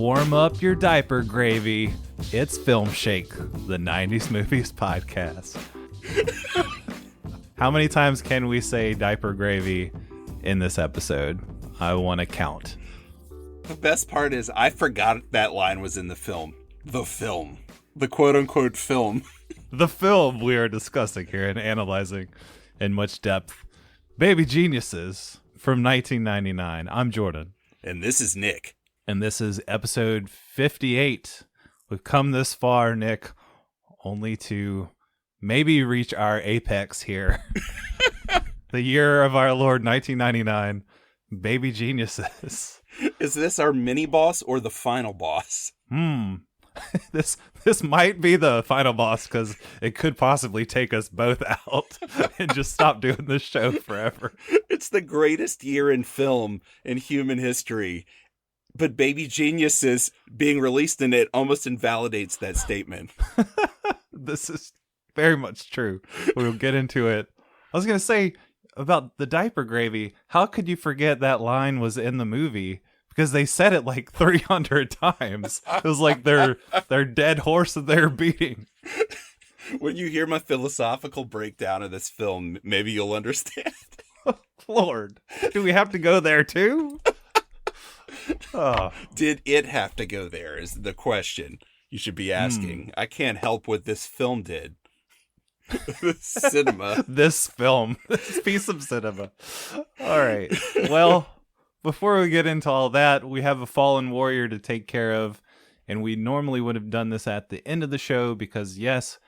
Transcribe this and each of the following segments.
Warm up your diaper gravy. It's Film Shake, the 90s Movies podcast. How many times can we say diaper gravy in this episode? I want to count. The best part is I forgot that line was in the film. The film. The quote-unquote film. The film we are discussing here and analyzing in much depth. Baby Geniuses from 1999. I'm Jordan. And this is Nick. And this is episode 58. We've come this far, Nick, only to maybe reach our apex here. The year of our Lord, 1999. Baby Geniuses. Is this our mini boss or the final boss? This might be the final boss because it could possibly take us both out and just stop doing this show forever. It's the greatest year in film in human history. But Baby Geniuses being released in it almost invalidates that statement. This is very much true. We'll get into it. I was going to say about the diaper gravy. How could you forget that line was in the movie? Because they said it like 300 times. It was like their dead horse that they're beating. When you hear my philosophical breakdown of this film, maybe you'll understand. Lord, do we have to go there too? Oh. Did it have to go there is the question you should be asking. I can't help what this film did. Cinema. This piece of cinema. All right. Well, before we get into all that, we have a fallen warrior to take care of. And we normally would have done this at the end of the show because, yes,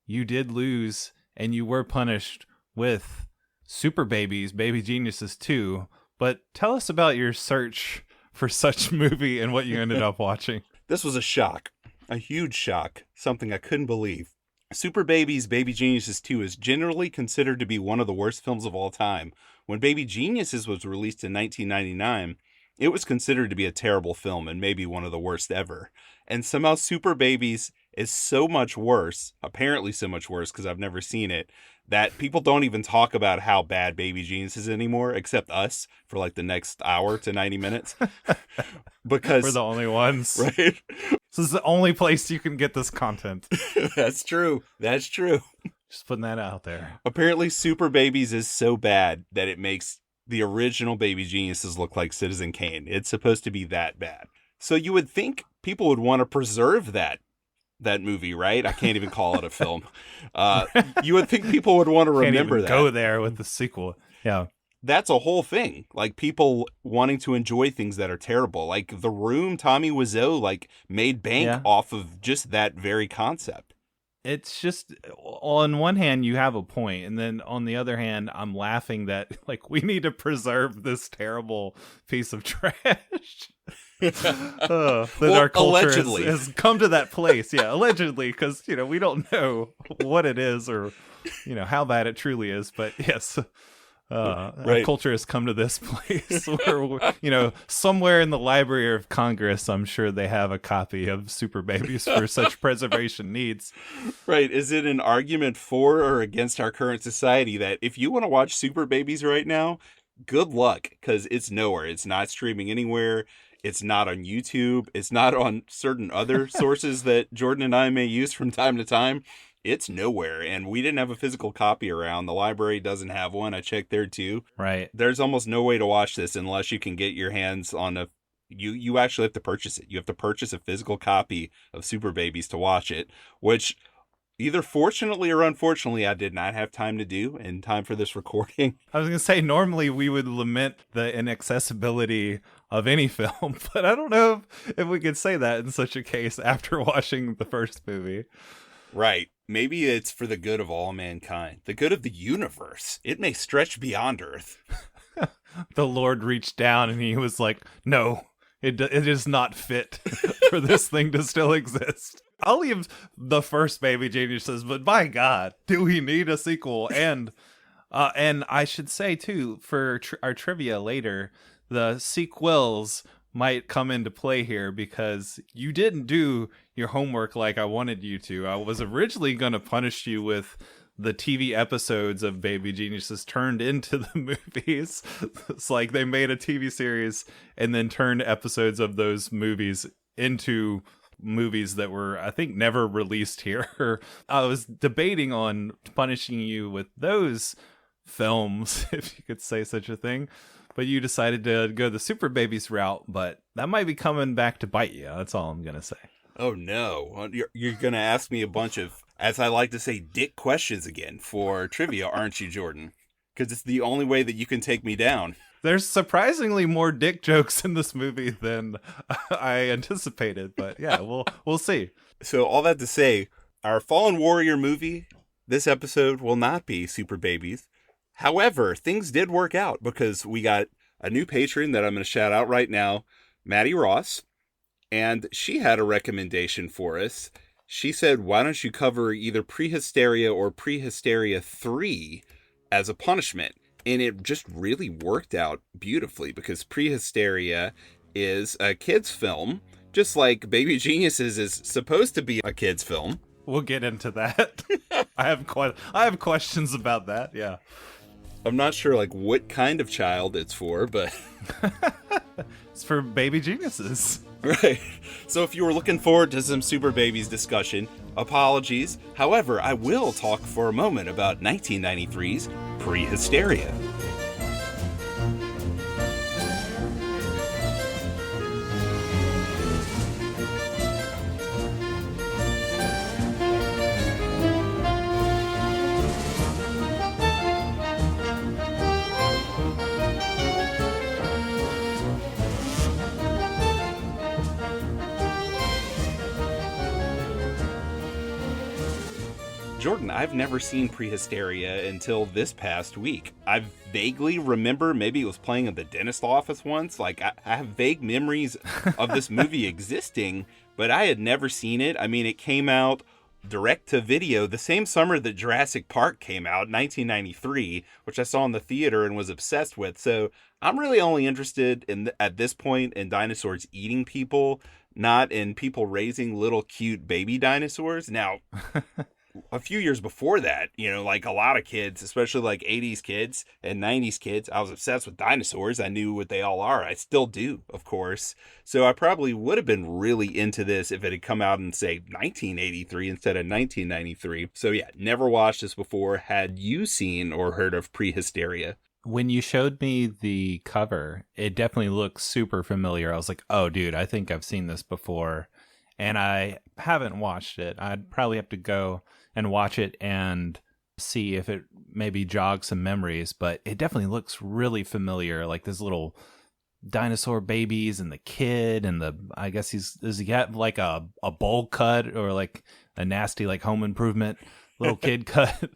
you did lose and you were punished with Super Babies, Baby Geniuses 2. But tell us about your search for such movie and what you ended up watching. This was a shock. A huge shock. Something I couldn't believe. Super Babies, Baby Geniuses 2 is generally considered to be one of the worst films of all time. When Baby Geniuses was released in 1999, it was considered to be a terrible film and maybe one of the worst ever. And somehow Super Babies is so much worse, apparently so much worse because I've never seen it, that people don't even talk about how bad Baby Genius is anymore, except us, for like the next hour to 90 minutes. Because we're the only ones. Right? This is the only place you can get this content. That's true. That's true. Just putting that out there. Apparently Super Babies is so bad that it makes the original Baby Geniuses look like Citizen Kane. It's supposed to be that bad. So you would think people would want to preserve that movie, right? I can't even call it a film. You would think people would want to remember that. Go there with the sequel. Yeah. That's a whole thing. Like people wanting to enjoy things that are terrible. Like The Room, Tommy Wiseau made bank off of just that very concept. It's just, on one hand, you have a point, and then on the other hand, I'm laughing that we need to preserve this terrible piece of trash. That our culture has come to that place. Yeah, allegedly, because we don't know what it is or how bad it truly is. But yes, right. Our culture has come to this place where somewhere in the Library of Congress, I'm sure they have a copy of Super Babies for such preservation needs. Right. Is it an argument for or against our current society that if you want to watch Super Babies right now, good luck, because it's nowhere. It's not streaming anywhere. It's not on YouTube. It's not on certain other sources that Jordan and I may use from time to time. It's nowhere. And we didn't have a physical copy around. The library doesn't have one. I checked there too. Right. There's almost no way to watch this unless you can get your hands on you actually have to purchase it. You have to purchase a physical copy of Super Babies to watch it, which either fortunately or unfortunately, I did not have time to do in time for this recording. I was going to say, normally we would lament the inaccessibility of any film, but I don't know if we could say that in such a case after watching the first movie. Right. Maybe it's for the good of all mankind, the good of the universe. It may stretch beyond Earth. The Lord reached down and he was like, no, it is not fit for this thing to still exist. I'll leave the first Baby Geniuses, but by God, do we need a sequel? And I should say, too, for our trivia later, the sequels might come into play here because you didn't do your homework like I wanted you to. I was originally going to punish you with the TV episodes of Baby Geniuses turned into the movies. It's like they made a TV series and then turned episodes of those movies into movies that were, I think, never released here. I was debating on punishing you with those films, if you could say such a thing, but you decided to go the Super Babies route, but that might be coming back to bite you. That's all I'm going to say. Oh, no. You're going to ask me a bunch of, as I like to say, dick questions again for trivia, aren't you, Jordan? Because it's the only way that you can take me down. There's surprisingly more dick jokes in this movie than I anticipated, but yeah, we'll see. So all that to say, our Fallen Warrior movie, this episode will not be Super Babies. However, things did work out because we got a new patron that I'm going to shout out right now, Maddie Ross, and she had a recommendation for us. She said, why don't you cover either Prehysteria or Prehysteria 3 as a punishment? And it just really worked out beautifully because Prehysteria is a kid's film, just like Baby Geniuses is supposed to be a kid's film. We'll get into that. I have questions about that. Yeah. I'm not sure like what kind of child it's for, but it's for Baby Geniuses. Right. So if you were looking forward to some Super Babies discussion, apologies. However, I will talk for a moment about 1993's Prehysteria. Jordan, I've never seen Prehysteria until this past week. I vaguely remember maybe it was playing at the dentist office once. Like, I have vague memories of this movie existing, but I had never seen it. I mean, it came out direct to video the same summer that Jurassic Park came out, 1993, which I saw in the theater and was obsessed with. So I'm really only interested in at this point in dinosaurs eating people, not in people raising little cute baby dinosaurs. Now, a few years before that, you know, like a lot of kids, especially like 80s kids and 90s kids, I was obsessed with dinosaurs. I knew what they all are. I still do, of course. So I probably would have been really into this if it had come out in, say, 1983 instead of 1993. So yeah, never watched this before. Had you seen or heard of Prehysteria? When you showed me the cover, it definitely looked super familiar. I was like, oh, dude, I think I've seen this before. And I haven't watched it. I'd probably have to go and watch it and see if it maybe jogs some memories, but it definitely looks really familiar. Like this little dinosaur babies and the kid and I guess does he have like a bowl cut or like a nasty like Home Improvement little kid cut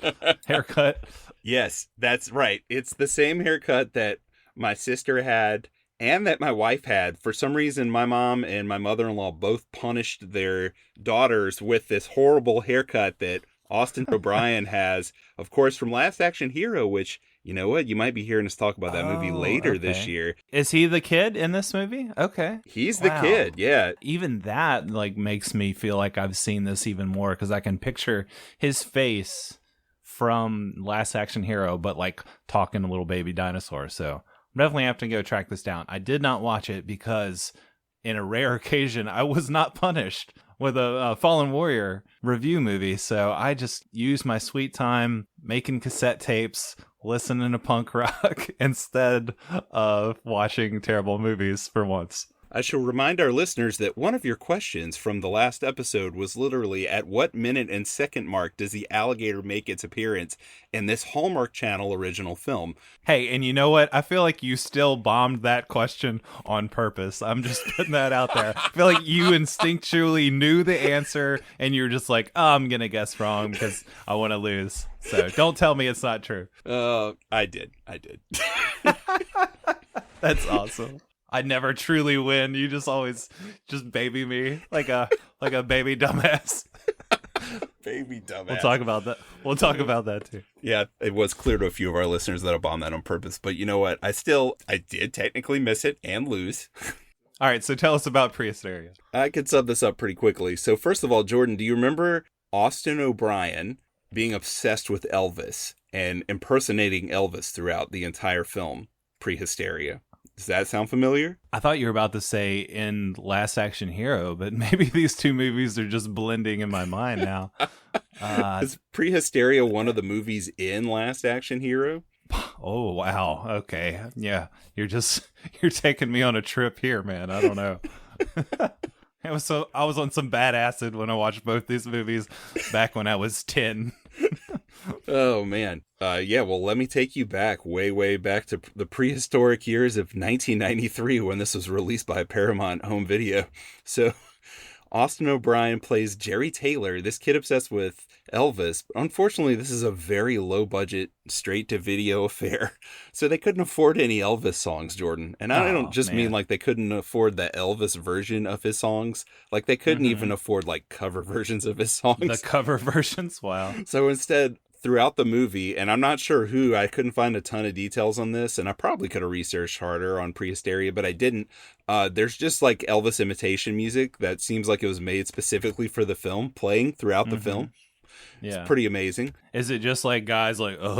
haircut? Yes, that's right. It's the same haircut that my sister had and that my wife had. For some reason, my mom and my mother-in-law both punished their daughters with this horrible haircut that Austin O'Brien has, of course, from Last Action Hero, which, you know what, you might be hearing us talk about that movie later this year. Is he the kid in this movie? Okay. He's the kid, yeah. Even that, like, makes me feel like I've seen this even more, because I can picture his face from Last Action Hero, but, like, talking to little baby dinosaur, so I'm definitely have to go track this down. I did not watch it because, in a rare occasion, I was not punished with a Fallen Warrior review movie. So I just used my sweet time making cassette tapes, listening to punk rock instead of watching terrible movies for once. I shall remind our listeners that one of your questions from the last episode was literally, at what minute and second mark does the alligator make its appearance in this Hallmark Channel original film? Hey, and you know what? I feel like you still bombed that question on purpose. I'm just putting that out there. I feel like you instinctually knew the answer, and you're just like, oh, I'm going to guess wrong because I want to lose. So don't tell me it's not true. I did. That's awesome. I never truly win. You just always just baby me like a baby dumbass. Baby dumbass. We'll talk about that. We'll talk about that too. Yeah, it was clear to a few of our listeners that I bombed that on purpose. But you know what? I did technically miss it and lose. All right, so tell us about Prehysteria. I could sum this up pretty quickly. So first of all, Jordan, do you remember Austin O'Brien being obsessed with Elvis and impersonating Elvis throughout the entire film, Prehysteria? Does that sound familiar? I thought you were about to say in Last Action Hero, but maybe these two movies are just blending in my mind now. Is Prehysteria one of the movies in Last Action Hero? Oh, wow. Okay. Yeah. You're taking me on a trip here, man. I don't know. I was on some bad acid when I watched both these movies back when I was 10. Oh, man. Yeah, well, let me take you back, way back to the prehistoric years of 1993 when this was released by Paramount Home Video. So, Austin O'Brien plays Jerry Taylor, this kid obsessed with Elvis. Unfortunately, this is a very low-budget, straight-to-video affair, so they couldn't afford any Elvis songs, Jordan. And I don't just mean like they couldn't afford the Elvis version of his songs. Like, they couldn't even afford, like, cover versions of his songs. The cover versions? Wow. So instead, throughout the movie, and I'm not sure who, I couldn't find a ton of details on this, and I probably could have researched harder on Prehysteria, but I didn't. There's just like Elvis imitation music that seems like it was made specifically for the film, playing throughout the film. Yeah. It's pretty amazing. Is it just like guys like, Yes,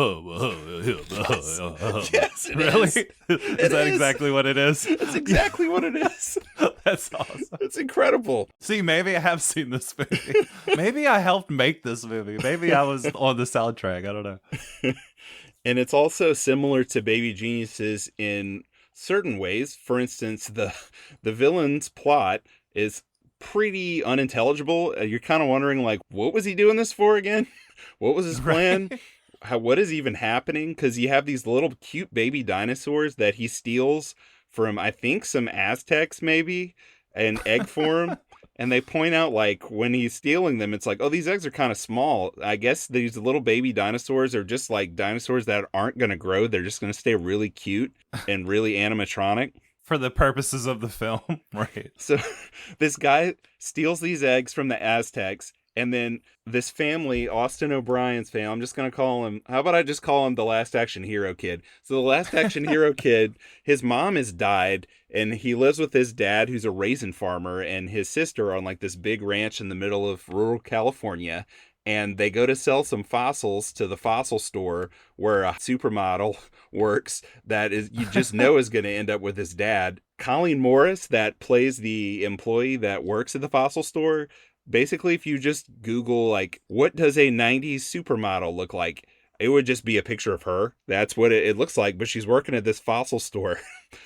it really? is. Is that exactly what it is? That's exactly what it is. That's awesome. It's incredible. See, maybe I have seen this movie. Maybe I helped make this movie. Maybe I was on the soundtrack. I don't know. And it's also similar to Baby Geniuses in certain ways. For instance, the villain's plot is pretty unintelligible. You're kind of wondering, like, what was he doing this for again? What was his plan? What is even happening? Because you have these little cute baby dinosaurs that he steals from, I think, some Aztecs, maybe, in egg form. And they point out, like, when he's stealing them, it's like, oh, these eggs are kind of small. I guess these little baby dinosaurs are just like dinosaurs that aren't going to grow. They're just going to stay really cute and really animatronic. For the purposes of the film, right. So this guy steals these eggs from the Aztecs, and then this family, Austin O'Brien's family, I'm just going to call him, how about I just call him the Last Action Hero kid? So the Last Action Hero kid, his mom has died, and he lives with his dad, who's a raisin farmer, and his sister on like this big ranch in the middle of rural California. And they go to sell some fossils to the fossil store where a supermodel works that is, you just know is going to end up with his dad. Colleen Morris, that plays the employee that works at the fossil store. Basically, if you just Google, like, what does a 90s supermodel look like? It would just be a picture of her. That's what it looks like. But she's working at this fossil store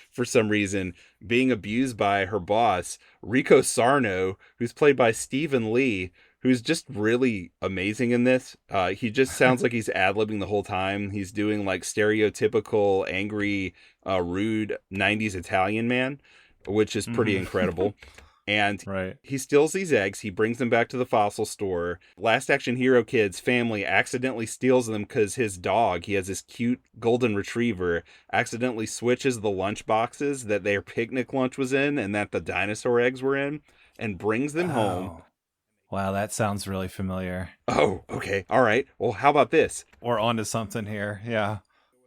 for some reason, being abused by her boss, Rico Sarno, who's played by Stephen Lee, who's just really amazing in this. He just sounds like he's ad-libbing the whole time. He's doing like stereotypical, angry, rude 90s Italian man, which is pretty incredible. And he steals these eggs. He brings them back to the fossil store. Last Action Hero kid's family accidentally steals them because his dog, he has this cute golden retriever, accidentally switches the lunch boxes that their picnic lunch was in and that the dinosaur eggs were in, and brings them home. Wow, that sounds really familiar. Oh, okay. All right. Well, how about this? We're onto something here. Yeah.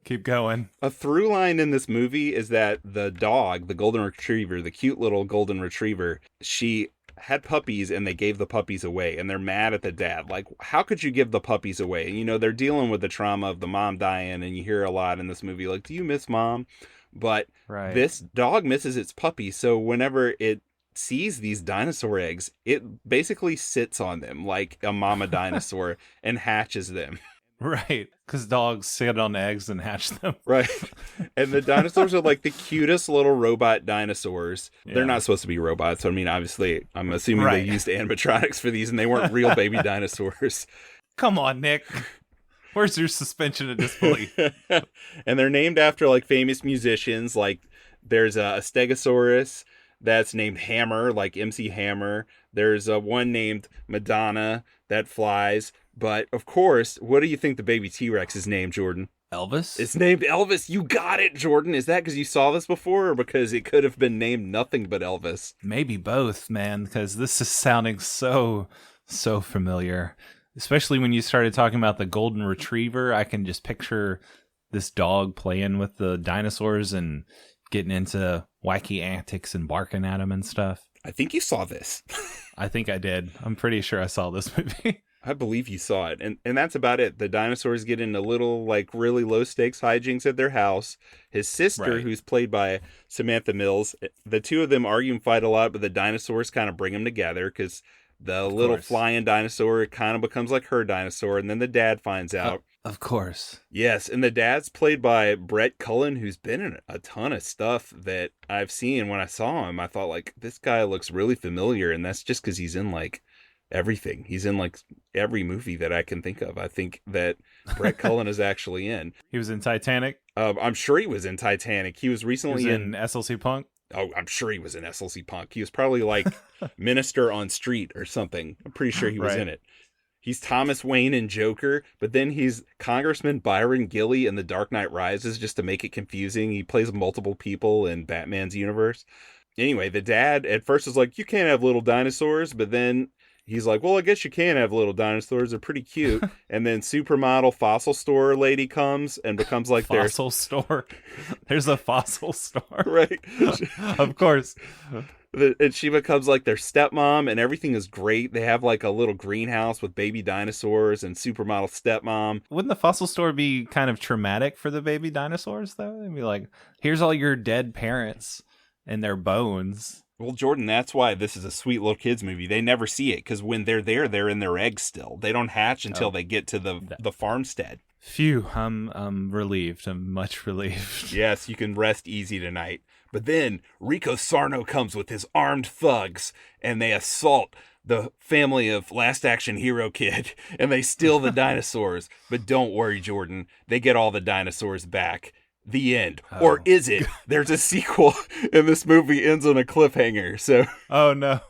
Keep going. A through line in this movie is that the dog, the golden retriever, the cute little golden retriever, she had puppies and they gave the puppies away, and they're mad at the dad. Like, how could you give the puppies away? You know, they're dealing with the trauma of the mom dying, and you hear a lot in this movie, like, do you miss mom? But this dog misses its puppy, so whenever it sees these dinosaur eggs, it basically sits on them like a mama dinosaur and hatches them. Right, because dogs sit on eggs and hatch them. Right. And the dinosaurs are like the cutest little robot dinosaurs. Yeah. They're not supposed to be robots. I mean, obviously, I'm assuming they used animatronics for these and they weren't real baby dinosaurs. Come on, Nick. Where's your suspension of disbelief? And they're named after like famous musicians. Like there's a Stegosaurus that's named Hammer, like MC Hammer. There's one named Madonna that flies. But, of course, what do you think the baby T-Rex is named, Jordan? Elvis? It's named Elvis. You got it, Jordan. Is that because you saw this before or because it could have been named nothing but Elvis? Maybe both, man, because this is sounding so familiar. Especially when you started talking about the golden retriever. I can just picture this dog playing with the dinosaurs and getting into wacky antics and barking at them and stuff. I think you saw this. I think I did. I'm pretty sure I saw this movie. I believe you saw it. And that's about it. The dinosaurs get into little, like, really low stakes hijinks at their house. His sister, Right. who's played by Samantha Mills, the two of them argue and fight a lot, but the dinosaurs kind of bring them together because the Of little course. flying dinosaur kind of becomes like her dinosaur. And then the dad finds out. Of course. Yes, and the dad's played by Brett Cullen, who's been in a ton of stuff that I've seen. When I saw him, I thought, like, this guy looks really familiar, and that's just because he's in, like, everything. He's in, like, every movie that I can think of. I think that Brett Cullen is actually in. He was in Titanic. I'm sure he was in Titanic. He was He recently was in SLC Punk. Oh, I'm sure he was in SLC Punk. He was probably, like, Minister on Street or something. I'm pretty sure he was Right. in it. He's Thomas Wayne in Joker, but then he's Congressman Byron Gilly in The Dark Knight Rises, just to make it confusing. He plays multiple people in Batman's universe. Anyway, the dad at first is like, you can't have little dinosaurs, but then he's like, well, I guess you can have little dinosaurs. They're pretty cute. And then supermodel fossil store lady comes and becomes like their... Fossil store. There's a fossil store. Right. Of course. And she becomes like their stepmom, and everything is great. They have like a little greenhouse with baby dinosaurs and supermodel stepmom. Wouldn't the fossil store be kind of traumatic for the baby dinosaurs, though? It'd be like, here's all your dead parents and their bones. Well, Jordan, that's why this is a sweet little kids movie. They never see it because when they're there, they're in their eggs still. They don't hatch until they get to the farmstead. Phew, I'm relieved. I'm much relieved. Yes, you can rest easy tonight. But then Rico Sarno comes with his armed thugs, and they assault the family of Last Action Hero Kid, and they steal the dinosaurs. But don't worry, Jordan, they get all the dinosaurs back. The end. Oh. Or is it? There's a sequel, and this movie ends on a cliffhanger. So, Oh, no.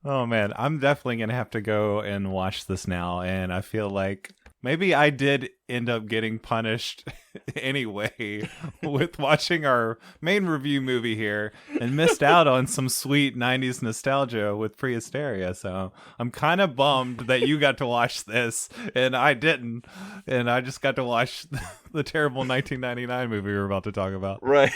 Oh, man. I'm definitely going to have to go and watch this now, and I feel like maybe I did end up getting punished anyway with watching our main review movie here and missed out on some sweet 90s nostalgia with Prehysteria. So I'm kind of bummed that you got to watch this and I didn't. And I just got to watch the terrible 1999 movie we're about to talk about. right.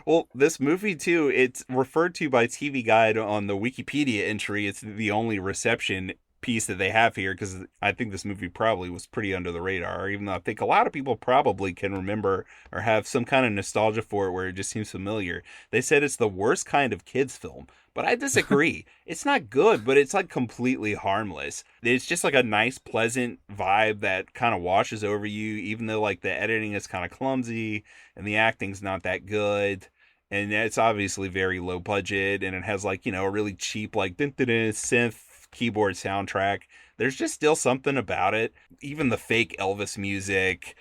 Well, this movie, too, it's referred to by TV Guide on the Wikipedia entry. It's the only reception piece that they have here, because I think this movie probably was pretty under the radar, even though I think a lot of people probably can remember or have some kind of nostalgia for it where it just seems familiar. They said it's the worst kind of kids film, but I disagree. It's not good, but it's like completely harmless. It's just like a nice, pleasant vibe that kind of washes over you, even though like the editing is kind of clumsy and the acting's not that good. And it's obviously very low budget, and it has like, you know, a really cheap like synth keyboard soundtrack. There's just still something about it. Even the fake Elvis music,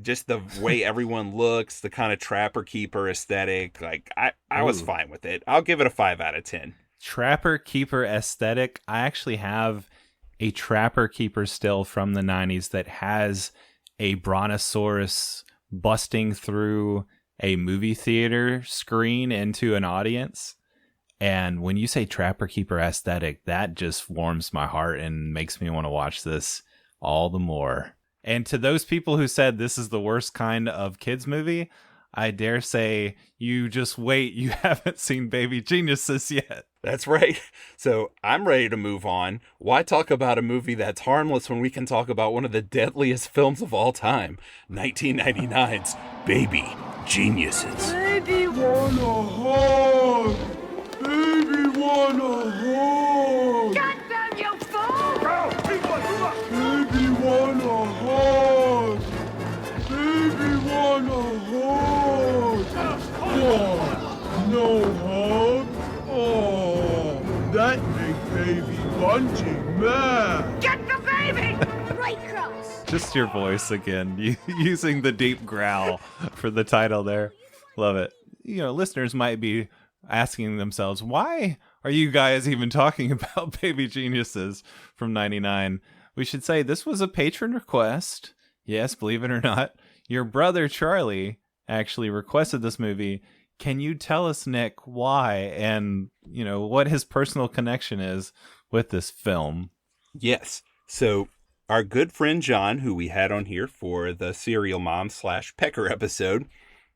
just the way everyone looks, the kind of trapper keeper aesthetic. Like I was fine with it. I'll give it a 5 out of 10. Trapper keeper aesthetic. I actually have a trapper keeper still from the 90s that has a brontosaurus busting through a movie theater screen into an audience. And when you say trapper keeper aesthetic, that just warms my heart and makes me want to watch this all the more. And to those people who said this is the worst kind of kids movie, I dare say you just wait. You haven't seen Baby Geniuses yet. That's right. So I'm ready to move on. Why talk about a movie that's harmless when we can talk about one of the deadliest films of all time? 1999's Baby Geniuses. Baby wanna hug! Baby wanna hug! Goddamn you fool! Baby wanna hug! Baby wanna hug! Oh, no hug? Oh, that make baby Bunty mad! Get the baby! Right cross. Just your voice again, using the deep growl for the title there. Love it. You know, listeners might be asking themselves, why are you guys even talking about Baby Geniuses from 99? We should say this was a patron request. Yes, believe it or not. Your brother Charlie actually requested this movie. Can you tell us, Nick, why and, you know, what his personal connection is with this film? Yes. So our good friend John, who we had on here for the Serial Mom / Pecker episode,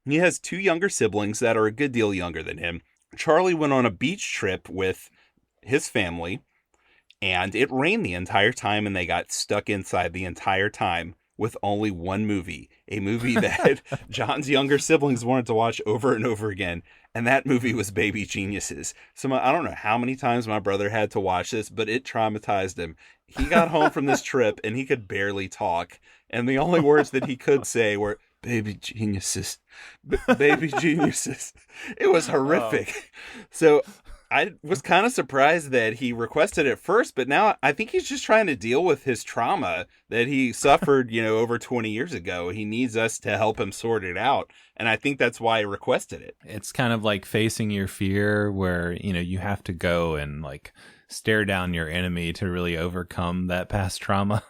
he has 2 younger siblings that are a good deal younger than him. Charlie went on a beach trip with his family, And it rained the entire time, and they got stuck inside the entire time with only one movie, a movie that John's younger siblings wanted to watch over and over again. And that movie was Baby Geniuses. So I don't know how many times my brother had to watch this, but it traumatized him. He got home from this trip and he could barely talk. And the only words that he could say were, baby geniuses, baby geniuses. It was horrific. So I was kind of surprised that he requested it first, but now I think he's just trying to deal with his trauma that he suffered, over 20 years ago. He needs us to help him sort it out. And I think that's why he requested it. It's kind of like facing your fear where, you have to go and like stare down your enemy to really overcome that past trauma.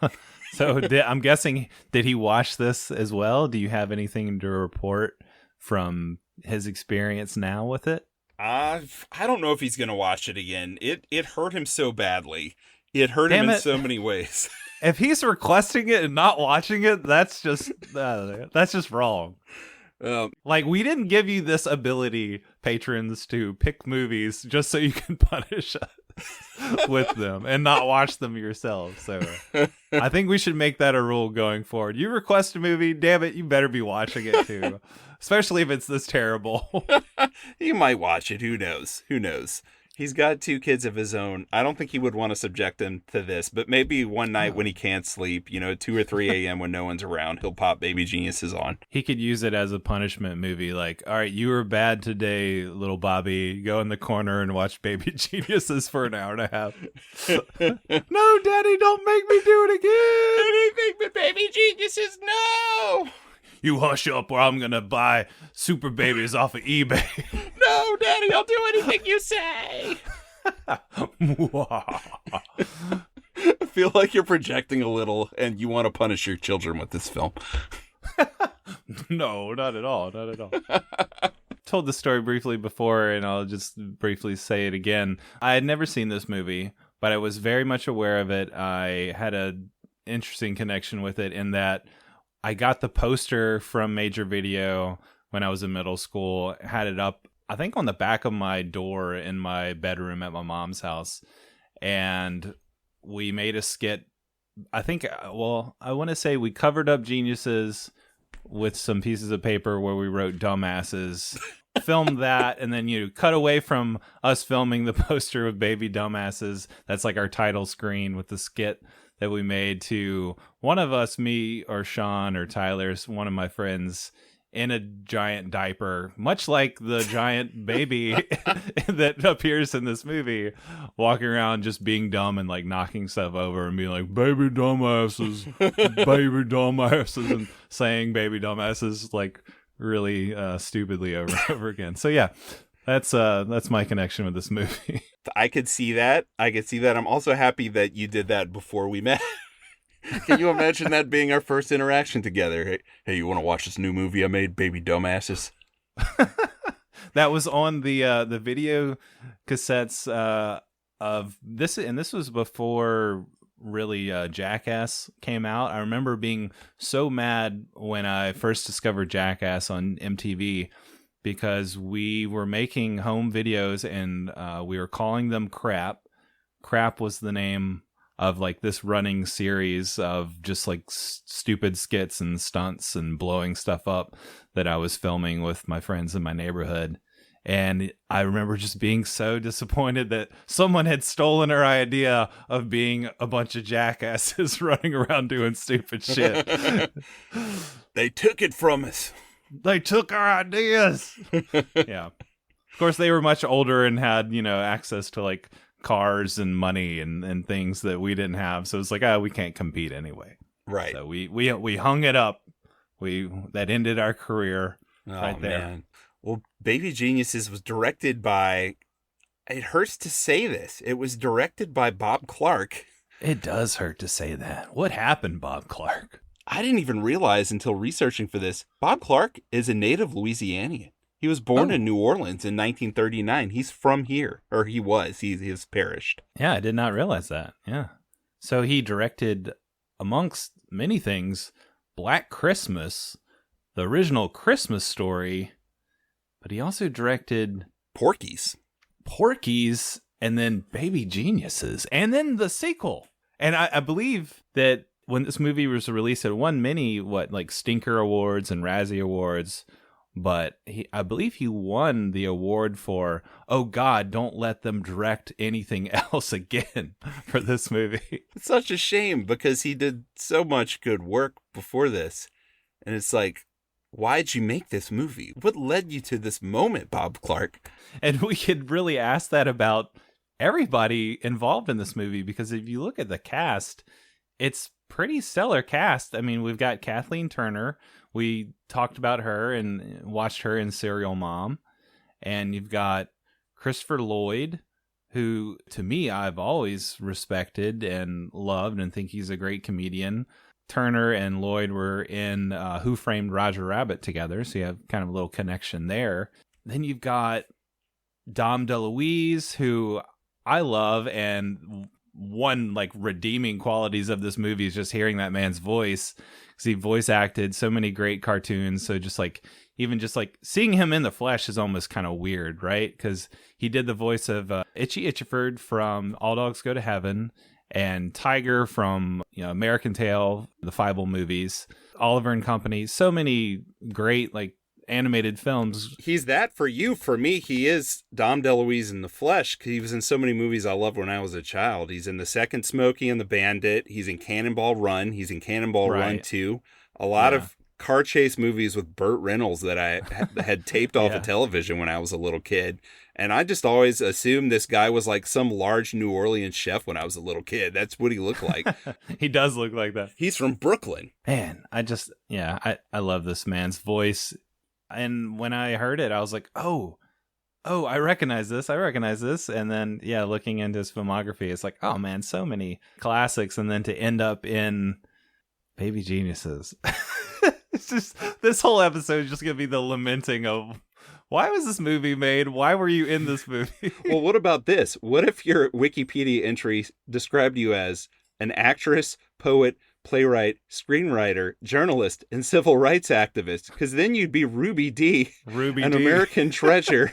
So I'm guessing, did he watch this as well? Do you have anything to report from his experience now with it? I don't know if he's going to watch it again. It hurt him so badly. It hurt him in so many ways. If he's requesting it and not watching it, that's just wrong. Like, we didn't give you this ability, patrons, to pick movies just so you can punish us with them and not watch them yourselves. So I think we should make that a rule going forward. You request a movie, damn it, you better be watching it too. Especially if it's this terrible. You might watch it. Who knows? He's got 2 kids of his own. I don't think he would want to subject them to this, but maybe one night when he can't sleep, 2 or 3 a.m. when no one's around, he'll pop Baby Geniuses on. He could use it as a punishment movie. Like, all right, you were bad today, little Bobby. Go in the corner and watch Baby Geniuses for an hour and a half. No, Daddy, don't make me do it again. Anything but Baby Geniuses, no! You hush up or I'm going to buy super babies off of eBay. No, Daddy, I'll do anything you say. I feel like you're projecting a little and you want to punish your children with this film. No, not at all. Told the story briefly before, and I'll just briefly say it again. I had never seen this movie, but I was very much aware of it. I had an interesting connection with it in that I got the poster from Major Video when I was in middle school, had it up, I think, on the back of my door in my bedroom at my mom's house. And we made a skit. I want to say we covered up Geniuses with some pieces of paper where we wrote dumbasses, filmed that, and then cut away from us filming the poster of Baby Dumbasses. That's like our title screen with the skit that we made to one of us, me or Sean or Tyler's, one of my friends, in a giant diaper, much like the giant baby that appears in this movie, walking around just being dumb and like knocking stuff over and being like, baby dumbasses, baby dumbasses, and saying baby dumbasses like really stupidly over and over again. So yeah, that's my connection with this movie. I could see that. I'm also happy that you did that before we met. Can you imagine that being our first interaction together? Hey, you want to watch this new movie I made, Baby Dumbasses? That was on the video cassettes of this, and this was before really Jackass came out. I remember being so mad when I first discovered Jackass on MTV, because we were making home videos and we were calling them Crap. Crap was the name of like this running series of just like stupid skits and stunts and blowing stuff up that I was filming with my friends in my neighborhood. And I remember just being so disappointed that someone had stolen our idea of being a bunch of jackasses running around doing stupid shit. They took it from us. They took our ideas. Yeah. Of course, they were much older and had, access to like cars and money and things that we didn't have. So it's like, we can't compete anyway. Right. So we hung it up. That ended our career right there. Man. Well, Baby Geniuses was directed by, it hurts to say this, it was directed by Bob Clark. It does hurt to say that. What happened, Bob Clark? I didn't even realize until researching for this, Bob Clark is a native Louisianian. He was born in New Orleans in 1939. He's from here, or he was. He has perished. Yeah, I did not realize that. Yeah. So he directed, amongst many things, Black Christmas, the original Christmas Story, but he also directed Porky's. and then Baby Geniuses, and then the sequel. And I believe that when this movie was released, it won many, Stinker Awards and Razzie Awards. But I believe he won the award for, oh God, don't let them direct anything else again for this movie. It's such a shame because he did so much good work before this. And it's like, why'd you make this movie? What led you to this moment, Bob Clark? And we could really ask that about everybody involved in this movie, because if you look at the cast, it's pretty stellar cast. I mean, we've got Kathleen Turner. We talked about her and watched her in Serial Mom. And you've got Christopher Lloyd, who, to me, I've always respected and loved and think he's a great comedian. Turner and Lloyd were in Who Framed Roger Rabbit together, so you have kind of a little connection there. Then you've got Dom DeLuise, who I love, and one redeeming qualities of this movie is just hearing that man's voice, because he voice acted so many great cartoons. So even seeing him in the flesh is almost kind of weird, right? Because he did the voice of Itchy Itchford from All Dogs Go to Heaven, and Tiger from American Tail, the Fievel movies, Oliver and Company. So many great animated films. He's that for you. For me, he is Dom DeLuise in the flesh, because he was in so many movies I loved when I was a child. He's in The Second Smokey and the Bandit. He's in Cannonball Run. He's in Cannonball Run 2. A lot of car chase movies with Burt Reynolds that I had taped off of television when I was a little kid. And I just always assumed this guy was some large New Orleans chef when I was a little kid. That's what he looked like. He does look like that. He's from Brooklyn. Man, I love this man's voice. And when I heard it, I was like, oh, I recognize this. And then, looking into his filmography, it's like, oh man, so many classics. And then to end up in Baby Geniuses. It's just, this whole episode is just going to be the lamenting of, why was this movie made? Why were you in this movie? Well, what about this? What if your Wikipedia entry described you as an actress, poet, playwright, screenwriter, journalist, and civil rights activist? Because then you'd be Ruby D, an American treasure,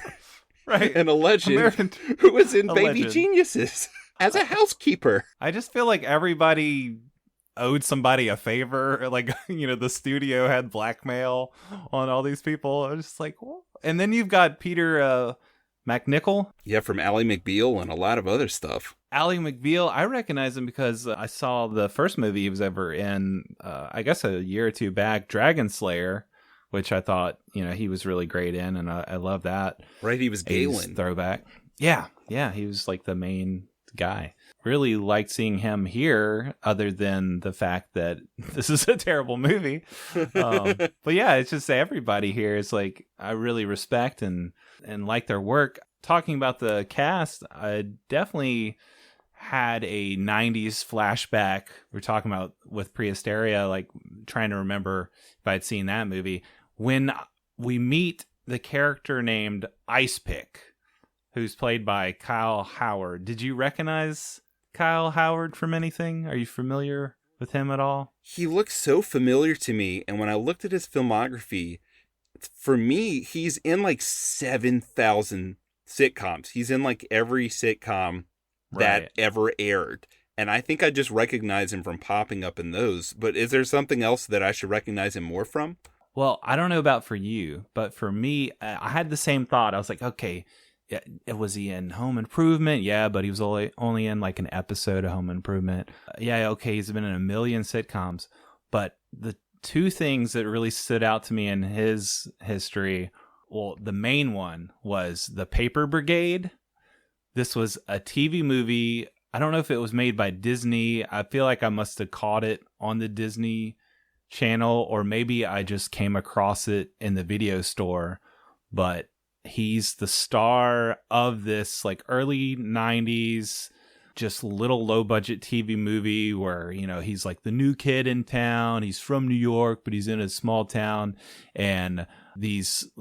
right? And a legend who was in Baby Geniuses as a housekeeper. I just feel like everybody owed somebody a favor. The studio had blackmail on all these people. I was just like, well. And then you've got Peter MacNicol. Yeah, from Ally McBeal and a lot of other stuff. Ally McBeal, I recognize him because I saw the first movie he was ever in, I guess a year or two back, Dragon Slayer, which I thought, he was really great in, and I love that. Right, he was Galen. Throwback. Yeah, he was the main guy. Really liked seeing him here, other than the fact that this is a terrible movie. But it's just everybody here is I really respect and like their work. Talking about the cast, I definitely had a 90s flashback. We're talking about with Prehysteria, trying to remember if I'd seen that movie. When we meet the character named Ice Pick, who's played by Kyle Howard. Did you recognize Kyle Howard from anything? Are you familiar with him at all? He looks so familiar to me, and when I looked at his filmography, for me, he's in 7,000 sitcoms. He's in every sitcom that ever aired. And I think I just recognize him from popping up in those. But is there something else that I should recognize him more from? Well, I don't know about for you, but for me, I had the same thought. I was like, okay, was he in Home Improvement? Yeah, but he was only in an episode of Home Improvement. Okay, he's been in a million sitcoms. But the two things that really stood out to me in his history, well, the main one was The Paper Brigade. This was a TV movie. I don't know if it was made by Disney. I feel like I must have caught it on the Disney Channel, or maybe I just came across it in the video store. But he's the star of this early 90s, just little low budget TV movie where, he's the new kid in town. He's from New York, but he's in a small town. And these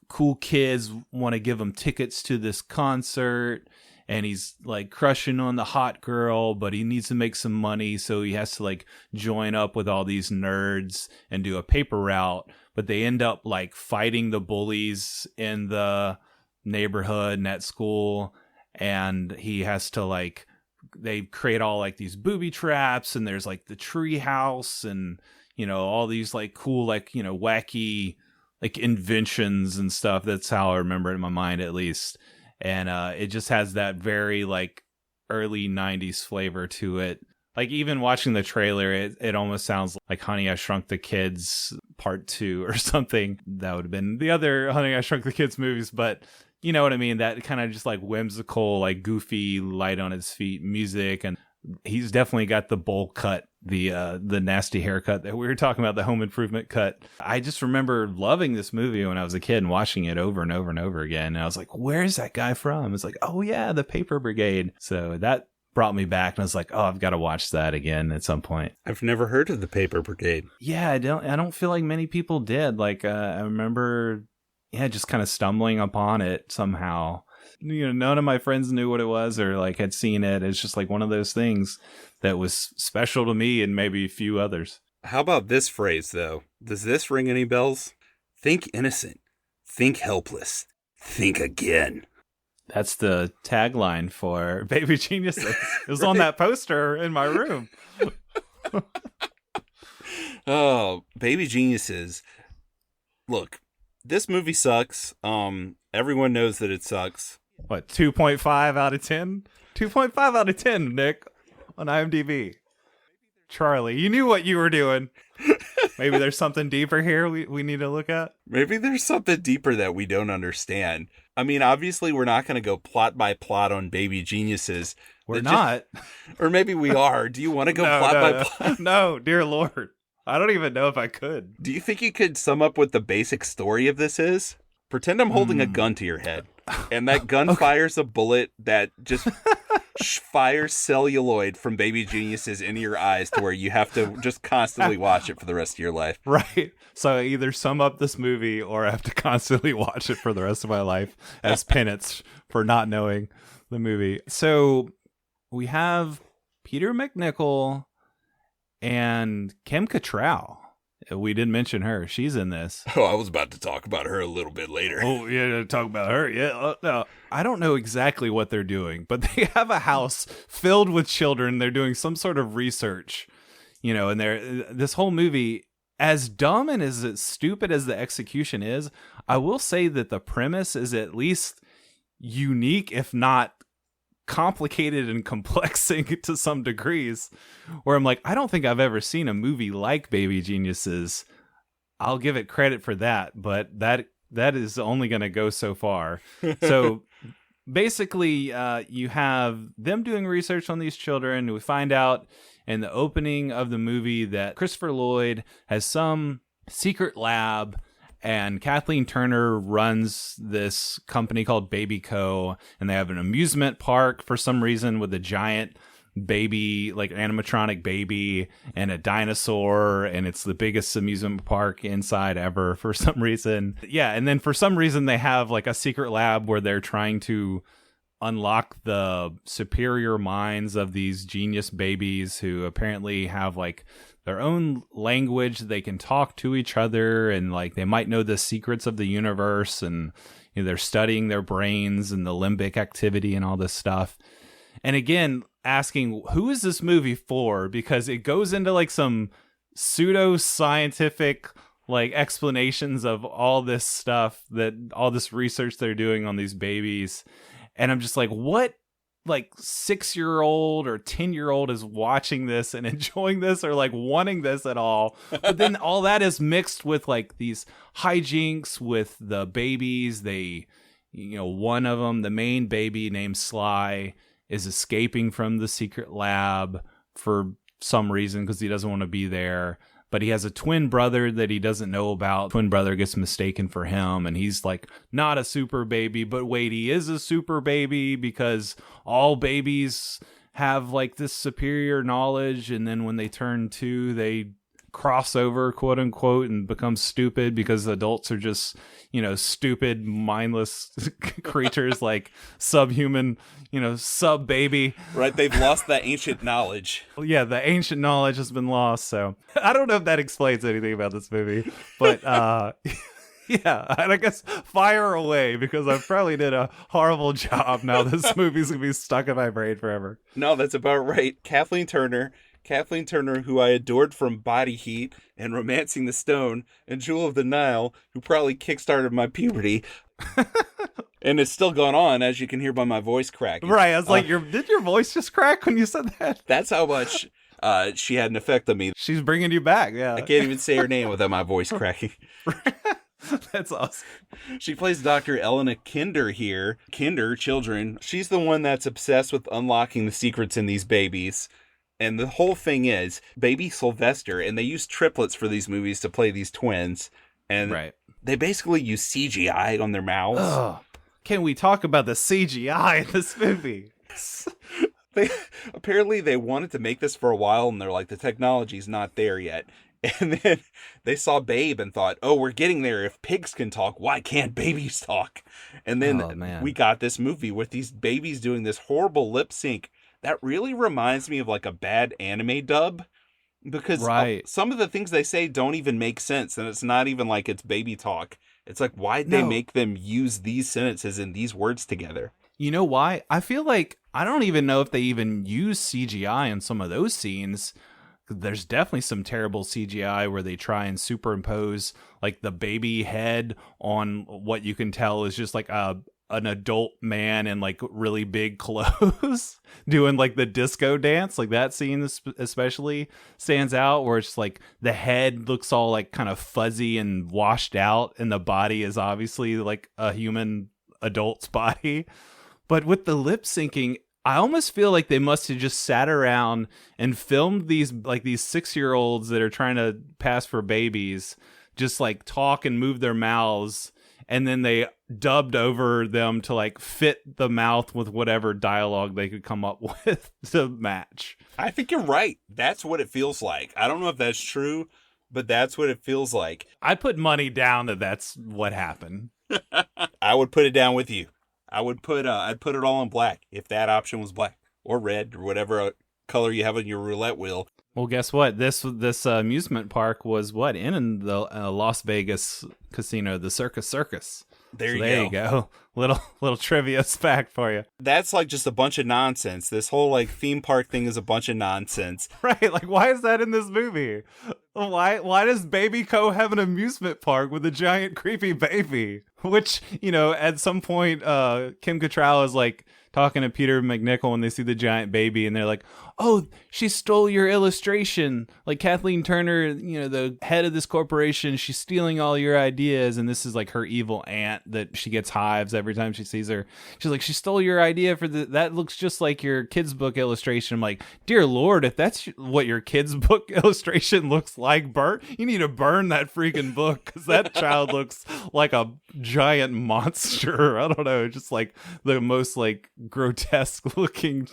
cool kids want to give him tickets to this concert. And he's crushing on the hot girl, but he needs to make some money. So he has to join up with all these nerds and do a paper route. But they end up fighting the bullies in the neighborhood and at school. and he has to like, they create all like these booby traps, and there's like the tree house, and all these like cool like wacky like inventions and stuff. That's how I remember it in my mind, at least. And it just has that very like early 90s flavor to it. Like even watching the trailer, it almost sounds like Honey, I Shrunk the Kids Part 2 or something. That would have been the other Honey, I Shrunk the Kids movies, but you know what I mean? That kind of just like whimsical, like goofy, light on his feet music. And he's definitely got the bowl cut, the nasty haircut that we were talking about, the Home Improvement cut. I just remember loving this movie when I was a kid and watching it over and over and over again. And I was like, where's that guy from? It's like, oh yeah, the Paper Brigade. So that brought me back, and I was like, oh, I've got to watch that again at some point. I've never heard of the Paper Brigade. Yeah, I don't feel like many people did. Like I remember just kind of stumbling upon it somehow. None of my friends knew what it was or like had seen it. It's just like one of those things that was special to me and maybe a few others. How about this phrase, though? Does this ring any bells? Think innocent. Think helpless. Think again. That's the tagline for Baby Geniuses. It was on that poster in my room. Oh, Baby Geniuses. Look, this movie sucks. Everyone knows that it sucks. What, 2.5 out of 10? 2.5 out of 10, Nick, on IMDb. Charlie, you knew what you were doing. Maybe there's something deeper here we need to look at. Maybe there's something deeper that we don't understand. I mean, obviously, we're not going to go plot by plot on Baby Geniuses. We're not. Or maybe we are. Do you want to go plot by plot? No, dear Lord. I don't even know if I could. Do you think you could sum up what the basic story of this is? Pretend I'm holding a gun to your head, and that gun fires a bullet that just fires celluloid from Baby Geniuses into your eyes to where you have to just constantly watch it for the rest of your life. Right. So I either sum up this movie or I have to constantly watch it for the rest of my life as penance for not knowing the movie. So we have Peter McNichol and Kim Cattrall. We didn't mention her. She's in this. Oh, I was about to talk about her a little bit later. Oh, yeah, talk about her. Yeah. No, I don't know exactly what they're doing, but they have a house filled with children. They're doing some sort of research, and this whole movie, as dumb and as stupid as the execution is, I will say that the premise is at least unique, if not complicated and complexing to some degrees, where I'm like, I don't think I've ever seen a movie like Baby Geniuses. I'll give it credit for that, but that is only going to go so far. So basically, you have them doing research on these children. We find out in the opening of the movie that Christopher Lloyd has some secret lab, and Kathleen Turner runs this company called Baby Co. And they have an amusement park for some reason with a giant baby, like animatronic baby, and a dinosaur. And it's the biggest amusement park inside ever for some reason. Yeah. And then for some reason, they have like a secret lab where they're trying to unlock the superior minds of these genius babies who apparently have like their own language. They can talk to each other, and like they might know the secrets of the universe, and they're studying their brains and the limbic activity and all this stuff. And again, asking, who is this movie for? Because it goes into like some pseudo-scientific like explanations of all this stuff, that all this research they're doing on these babies. And I'm just like, what like 6-year-old or 10-year-old is watching this and enjoying this or like wanting this at all? But then all that is mixed with like these hijinks with the babies. They, one of them, the main baby named Sly, is escaping from the secret lab for some reason because he doesn't want to be there. But he has a twin brother that he doesn't know about. Twin brother gets mistaken for him, and he's like not a super baby, but wait, he is a super baby because all babies have like this superior knowledge, and then when they turn 2, they cross over, quote unquote, and become stupid because adults are just, stupid, mindless creatures like subhuman, sub baby. Right. They've lost that ancient knowledge. Yeah. The ancient knowledge has been lost. So I don't know if that explains anything about this movie, but, Yeah, and I guess fire away because I probably did a horrible job. Now this movie's gonna be stuck in my brain forever. No, that's about right. Kathleen Turner, who I adored from Body Heat and Romancing the Stone, and Jewel of the Nile, who probably kickstarted my puberty. And it's still going on, as you can hear by my voice cracking. Right, I was like, did your voice just crack when you said that? That's how much she had an effect on me. She's bringing you back, yeah. I can't even say her name without my voice cracking. That's awesome. She plays Dr. Elena Kinder here. Kinder, children. She's the one that's obsessed with unlocking the secrets in these babies. And the whole thing is, baby Sylvester, and they use triplets for these movies to play these twins. And they basically use CGI on their mouths. Ugh. Can we talk about the CGI in this movie? Apparently they wanted to make this for a while, and they're like, the technology's not there yet. And then they saw Babe and thought, oh, we're getting there. If pigs can talk, why can't babies talk? And then we got this movie with these babies doing this horrible lip sync. That really reminds me of like a bad anime dub. Because some of the things they say don't even make sense. And it's not even like it's baby talk. It's like, why'd they make them use these sentences and these words together? You know why? I feel like, I don't even know if they even use CGI in some of those scenes. There's definitely some terrible CGI where they try and superimpose like the baby head on what you can tell is just like an adult man in like really big clothes doing like the disco dance. Like that scene especially stands out where it's like the head looks all like kind of fuzzy and washed out and the body is obviously like a human adult's body. But with the lip syncing, I almost feel like they must have just sat around and filmed these 6-year-olds that are trying to pass for babies, just like talk and move their mouths. And then they dubbed over them to like fit the mouth with whatever dialogue they could come up with to match. I think you're right. That's what it feels like. I don't know if that's true, but that's what it feels like. I put money down that that's what happened. I would put it down with you. I'd put it all in black if that option was black or red or whatever color you have on your roulette wheel. Well, guess what? This amusement park was in the Las Vegas casino, the Circus. There you go. Little trivia fact for you. That's like just a bunch of nonsense. This whole like theme park thing is a bunch of nonsense. Right? Like, why is that in this movie? Why does Baby Co have an amusement park with a giant creepy baby? Which, at some point, Kim Cattrall is like talking to Peter McNichol when they see the giant baby, and they're like, "Oh, she stole your illustration." Like Kathleen Turner, the head of this corporation, she's stealing all your ideas, and this is like her evil aunt that she gets hives every time she sees her. She's like, "She stole your idea for that looks just like your kid's book illustration." I'm like, "Dear Lord, if that's what your kid's book illustration looks like, Bert, you need to burn that freaking book because that child looks like a giant monster." I don't know, just like the most like grotesque looking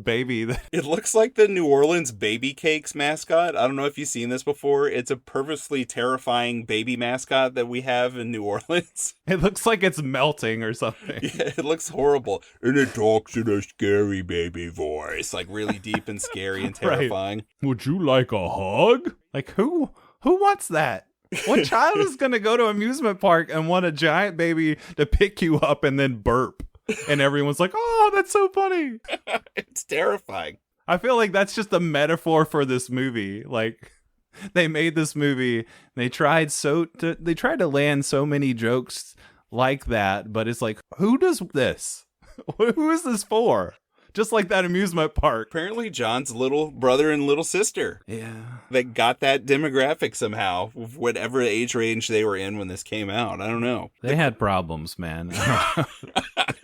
baby. It looks like the New Orleans Baby Cakes mascot. I don't know if you've seen this before. It's a purposely terrifying baby mascot that we have in New Orleans. It looks like it's melting or something. Yeah, it looks horrible. And it talks in a scary baby voice, like really deep and scary and terrifying. Right. Would you like a hug? Like who wants that? What child is going to go to an amusement park and want a giant baby to pick you up and then burp? And everyone's like, "Oh, that's so funny." It's terrifying. I feel like that's just a metaphor for this movie. Like they made this movie, they tried to land so many jokes like that, but it's like, who does this? Who is this for? Just like that amusement park. Apparently John's little brother and little sister. Yeah. They got that demographic somehow, whatever age range they were in when this came out. I don't know. They had problems, man.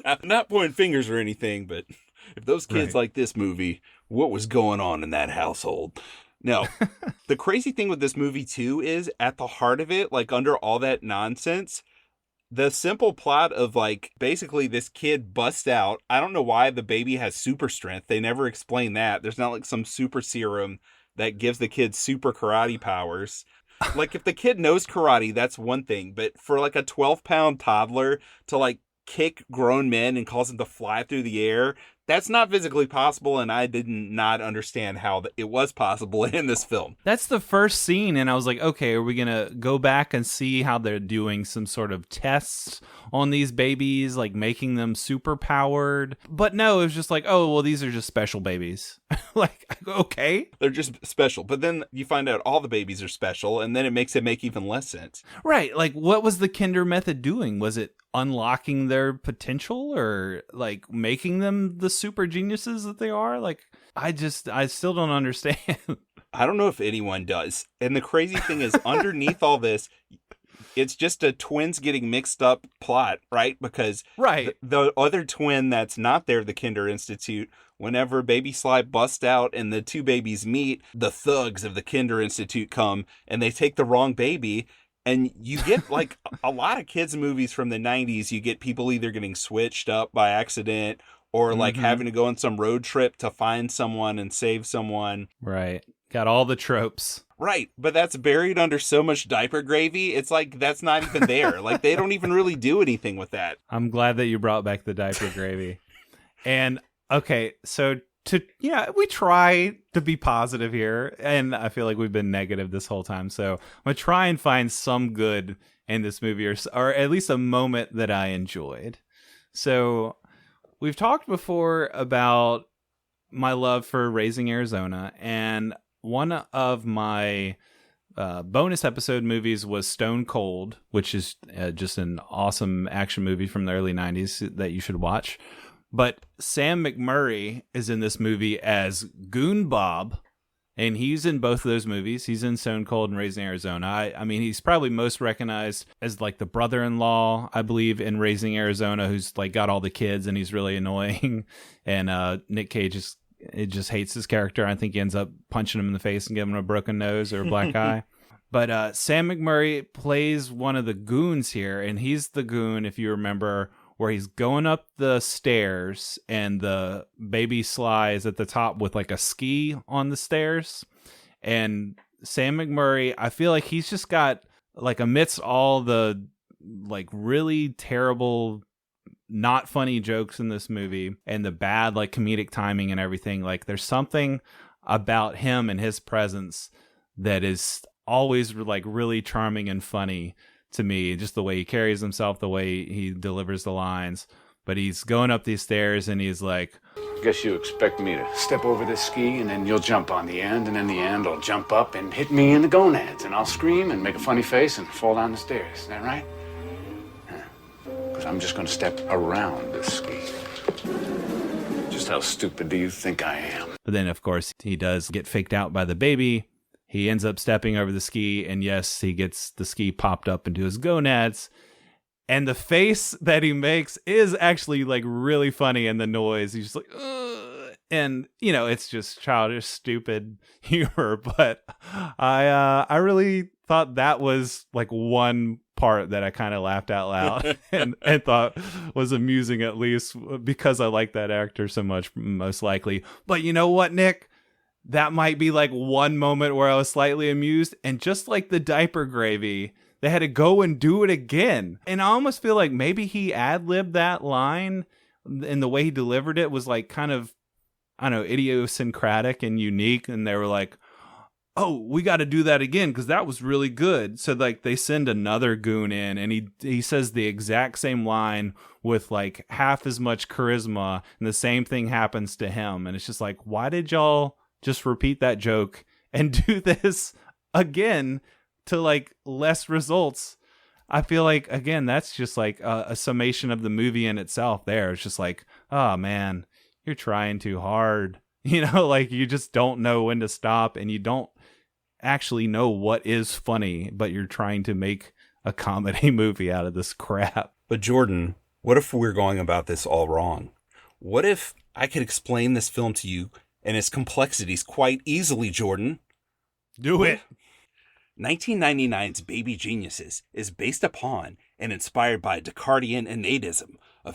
I'm not pointing fingers or anything, but if those kids like this movie, what was going on in that household? No. The crazy thing with this movie, too, is at the heart of it, like under all that nonsense, the simple plot of like basically this kid busts out. I don't know why the baby has super strength. They never explain that. There's not like some super serum that gives the kid super karate powers. Like if the kid knows karate, that's one thing. But for like a 12-pound toddler to like kick grown men and cause them to fly through the air, That's not physically possible, and I did not understand how it was possible in this film. That's the first scene, and I was like, okay, are we going to go back and see how they're doing some sort of tests on these babies, like making them super powered? But no, it was just like, oh, well, these are just special babies. Like, okay. They're just special. But then you find out all the babies are special, and then it makes it make even less sense. Right. Like, what was the Kinder method doing? Was it unlocking their potential or like making them the super geniuses that they are? Like, I still don't understand. I don't know if anyone does. And the crazy thing is, underneath all this, it's just a twins getting mixed up plot, right? Because right. The other twin that's not there, the Kinder Institute, whenever Baby Sly busts out and the two babies meet, the thugs of the Kinder Institute come and they take the wrong baby. And you get, like, a lot of kids' movies from the 90s, you get people either getting switched up by accident or, like, having to go on some road trip to find someone and save someone. Right. Got all the tropes. Right. But that's buried under so much diaper gravy. It's like that's not even there. Like, they don't even really do anything with that. I'm glad that you brought back the diaper gravy. And, okay, so we try to be positive here, and I feel like we've been negative this whole time. So I'm gonna try and find some good in this movie, or at least a moment that I enjoyed. So we've talked before about my love for Raising Arizona, and one of my bonus episode movies was Stone Cold, which is just an awesome action movie from the early 90s that you should watch. But Sam McMurray is in this movie as Goon Bob, and he's in both of those movies. He's in Stone Cold and Raising Arizona. I mean, he's probably most recognized as like the brother-in-law, I believe, in Raising Arizona, who's like got all the kids and he's really annoying. And Nick Cage just hates his character. I think he ends up punching him in the face and giving him a broken nose or a black eye. But Sam McMurray plays one of the goons here, and he's the goon, if you remember, where he's going up the stairs and the baby Sly is at the top with like a ski on the stairs. And Sam McMurray, I feel like he's just got, like, amidst all the like really terrible, not funny jokes in this movie and the bad like comedic timing and everything, like there's something about him and his presence that is always like really charming and funny to me, just the way he carries himself, the way he delivers the lines. But he's going up these stairs and he's like, guess you expect me to step over this ski and then you'll jump on the end, and then the end will jump up and hit me in the gonads, and I'll scream and make a funny face and fall down the stairs. Is that right? Because I'm just going to step around this ski. Just how stupid do you think I am? But then, of course, he does get faked out by the baby. He ends up stepping over the ski, and yes, he gets the ski popped up into his gonads. And the face that he makes is actually like really funny, and the noise, he's just like, ugh. And you know, it's just childish, stupid humor. But I really thought that was like one part that I kind of laughed out loud and thought was amusing, at least because I like that actor so much, most likely. But you know what, Nick? That might be like one moment where I was slightly amused, and just like the diaper gravy, they had to go and do it again. And I almost feel like maybe he ad-libbed that line, and the way he delivered it was like kind of, I don't know, idiosyncratic and unique. And they were like, oh, we got to do that again because that was really good. So like they send another goon in, and he says the exact same line with like half as much charisma, and the same thing happens to him. And it's just like, why did y'all just repeat that joke and do this again to like less results? I feel like, again, that's just like a summation of the movie in itself there. It's just like, oh man, you're trying too hard. You know, like you just don't know when to stop, and you don't actually know what is funny, but you're trying to make a comedy movie out of this crap. But Jordan, what if we're going about this all wrong? What if I could explain this film to you and its complexities quite easily, Jordan? Do it. 1999's Baby Geniuses is based upon and inspired by Descartesian innatedism, a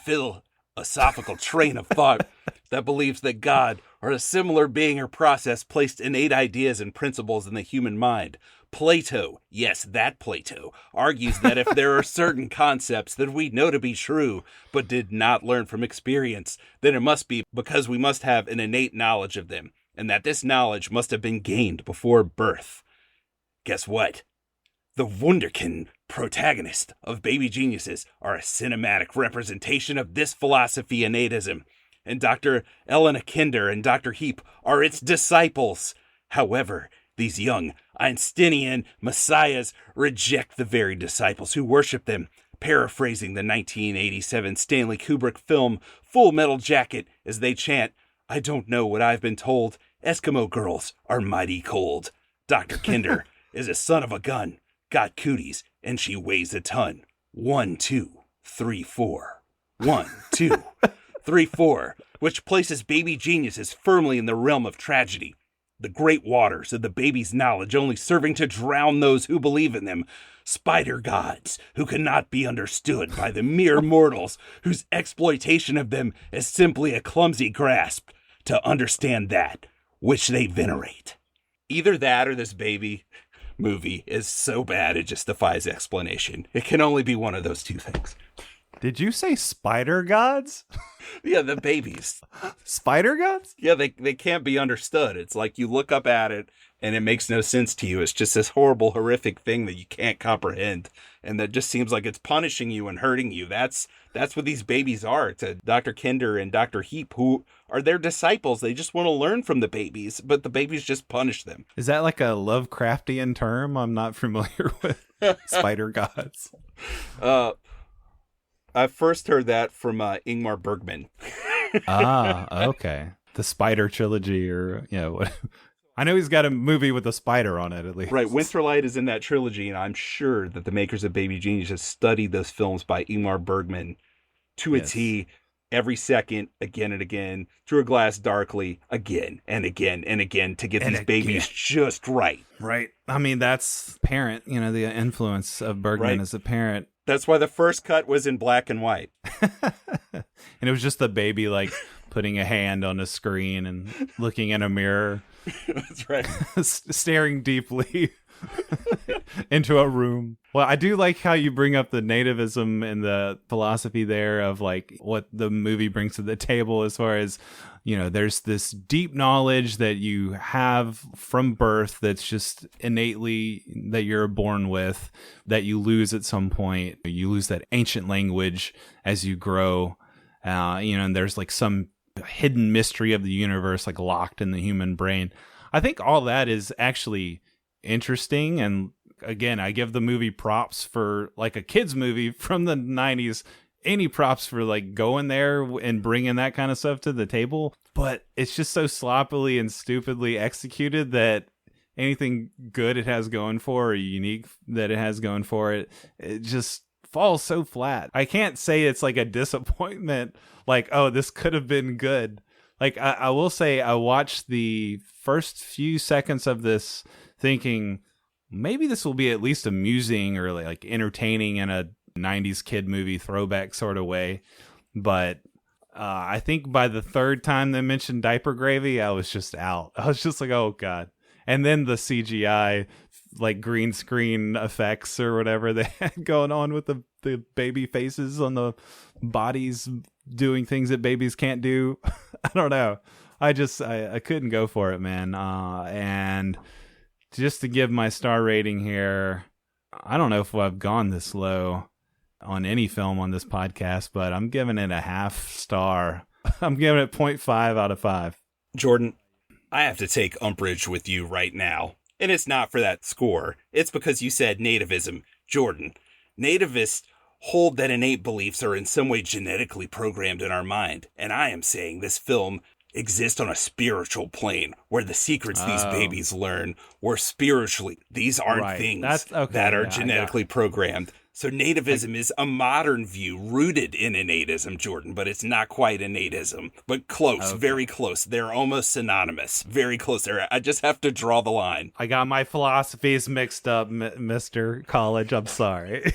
philosophical train of thought that believes that God or a similar being or process placed innate ideas and principles in the human mind. Plato, yes, that Plato, argues that if there are certain concepts that we know to be true, but did not learn from experience, then it must be because we must have an innate knowledge of them, and that this knowledge must have been gained before birth. Guess what? The Wunderkind protagonists of Baby Geniuses are a cinematic representation of this philosophy innatism, and Dr. Elena Kinder and Dr. Heap are its disciples. However, these young Einsteinian messiahs reject the very disciples who worship them, paraphrasing the 1987 Stanley Kubrick film Full Metal Jacket as they chant, "I don't know what I've been told. Eskimo girls are mighty cold." Dr. Kinder is a son of a gun, got cooties, and she weighs a ton. 1, 2, 3, 4. 1, 2, 3, 4, which places Baby Geniuses firmly in the realm of tragedy. The great waters of the baby's knowledge only serving to drown those who believe in them. Spider gods who cannot be understood by the mere mortals whose exploitation of them is simply a clumsy grasp to understand that which they venerate. Either that or this baby movie is so bad it just defies explanation. It can only be one of those two things. Did you say spider gods? Yeah, the babies. Spider gods? Yeah, they can't be understood. It's like you look up at it and it makes no sense to you. It's just this horrible, horrific thing that you can't comprehend. And that just seems like it's punishing you and hurting you. That's what these babies are to Dr. Kinder and Dr. Heap, who are their disciples. They just want to learn from the babies, but the babies just punish them. Is that like a Lovecraftian term? I'm not familiar with spider gods. I first heard that from Ingmar Bergman. Okay. The Spider trilogy, or I know he's got a movie with a spider on it, at least. Right, Winterlight is in that trilogy, and I'm sure that the makers of Baby Genius has studied those films by Ingmar Bergman to a T, every second, again and again, through a glass darkly, again and again and again, to get these babies just right. Right. I mean, that's apparent, the influence of Bergman is apparent. That's why the first cut was in black and white. And it was just the baby, like, putting a hand on a screen and looking in a mirror. That's right. Staring deeply into a room. Well, I do like how you bring up the nativism and the philosophy there of, like, what the movie brings to the table as far as, there's this deep knowledge that you have from birth that's just innately that you're born with, that you lose at some point. You lose that ancient language as you grow, and there's like some hidden mystery of the universe, like, locked in the human brain. I think all that is actually interesting, and again, I give the movie props for, like, a kid's movie from the 90s. Any props for, like, going there and bringing that kind of stuff to the table, but it's just so sloppily and stupidly executed that anything good it has going for, or unique that it has going for it, it just falls so flat. I can't say it's like a disappointment, like, oh, this could have been good. Like, I will say I watched the first few seconds of this thinking maybe this will be at least amusing or like entertaining in a 90s kid movie throwback sort of way. But I think by the third time they mentioned diaper gravy, I was just out. I was just like, oh God. And then the CGI, like, green screen effects or whatever they had going on with the baby faces on the bodies doing things that babies can't do. I don't know. I couldn't go for it, man. And just to give my star rating here, I don't know if I've gone this low on any film on this podcast, but I'm giving it a half star. I'm giving it 0.5 out of 5. Jordan, I have to take umbrage with you right now. And it's not for that score. It's because you said nativism. Jordan, nativists hold that innate beliefs are in some way genetically programmed in our mind. And I am saying this film exists on a spiritual plane where the secrets these babies learn were spiritually. These aren't things that are genetically programmed. So nativism is a modern view rooted in innatism, Jordan, but it's not quite innatism. But close, very close. They're almost synonymous. Very close there. I just have to draw the line. I got my philosophies mixed up, Mr. College. I'm sorry.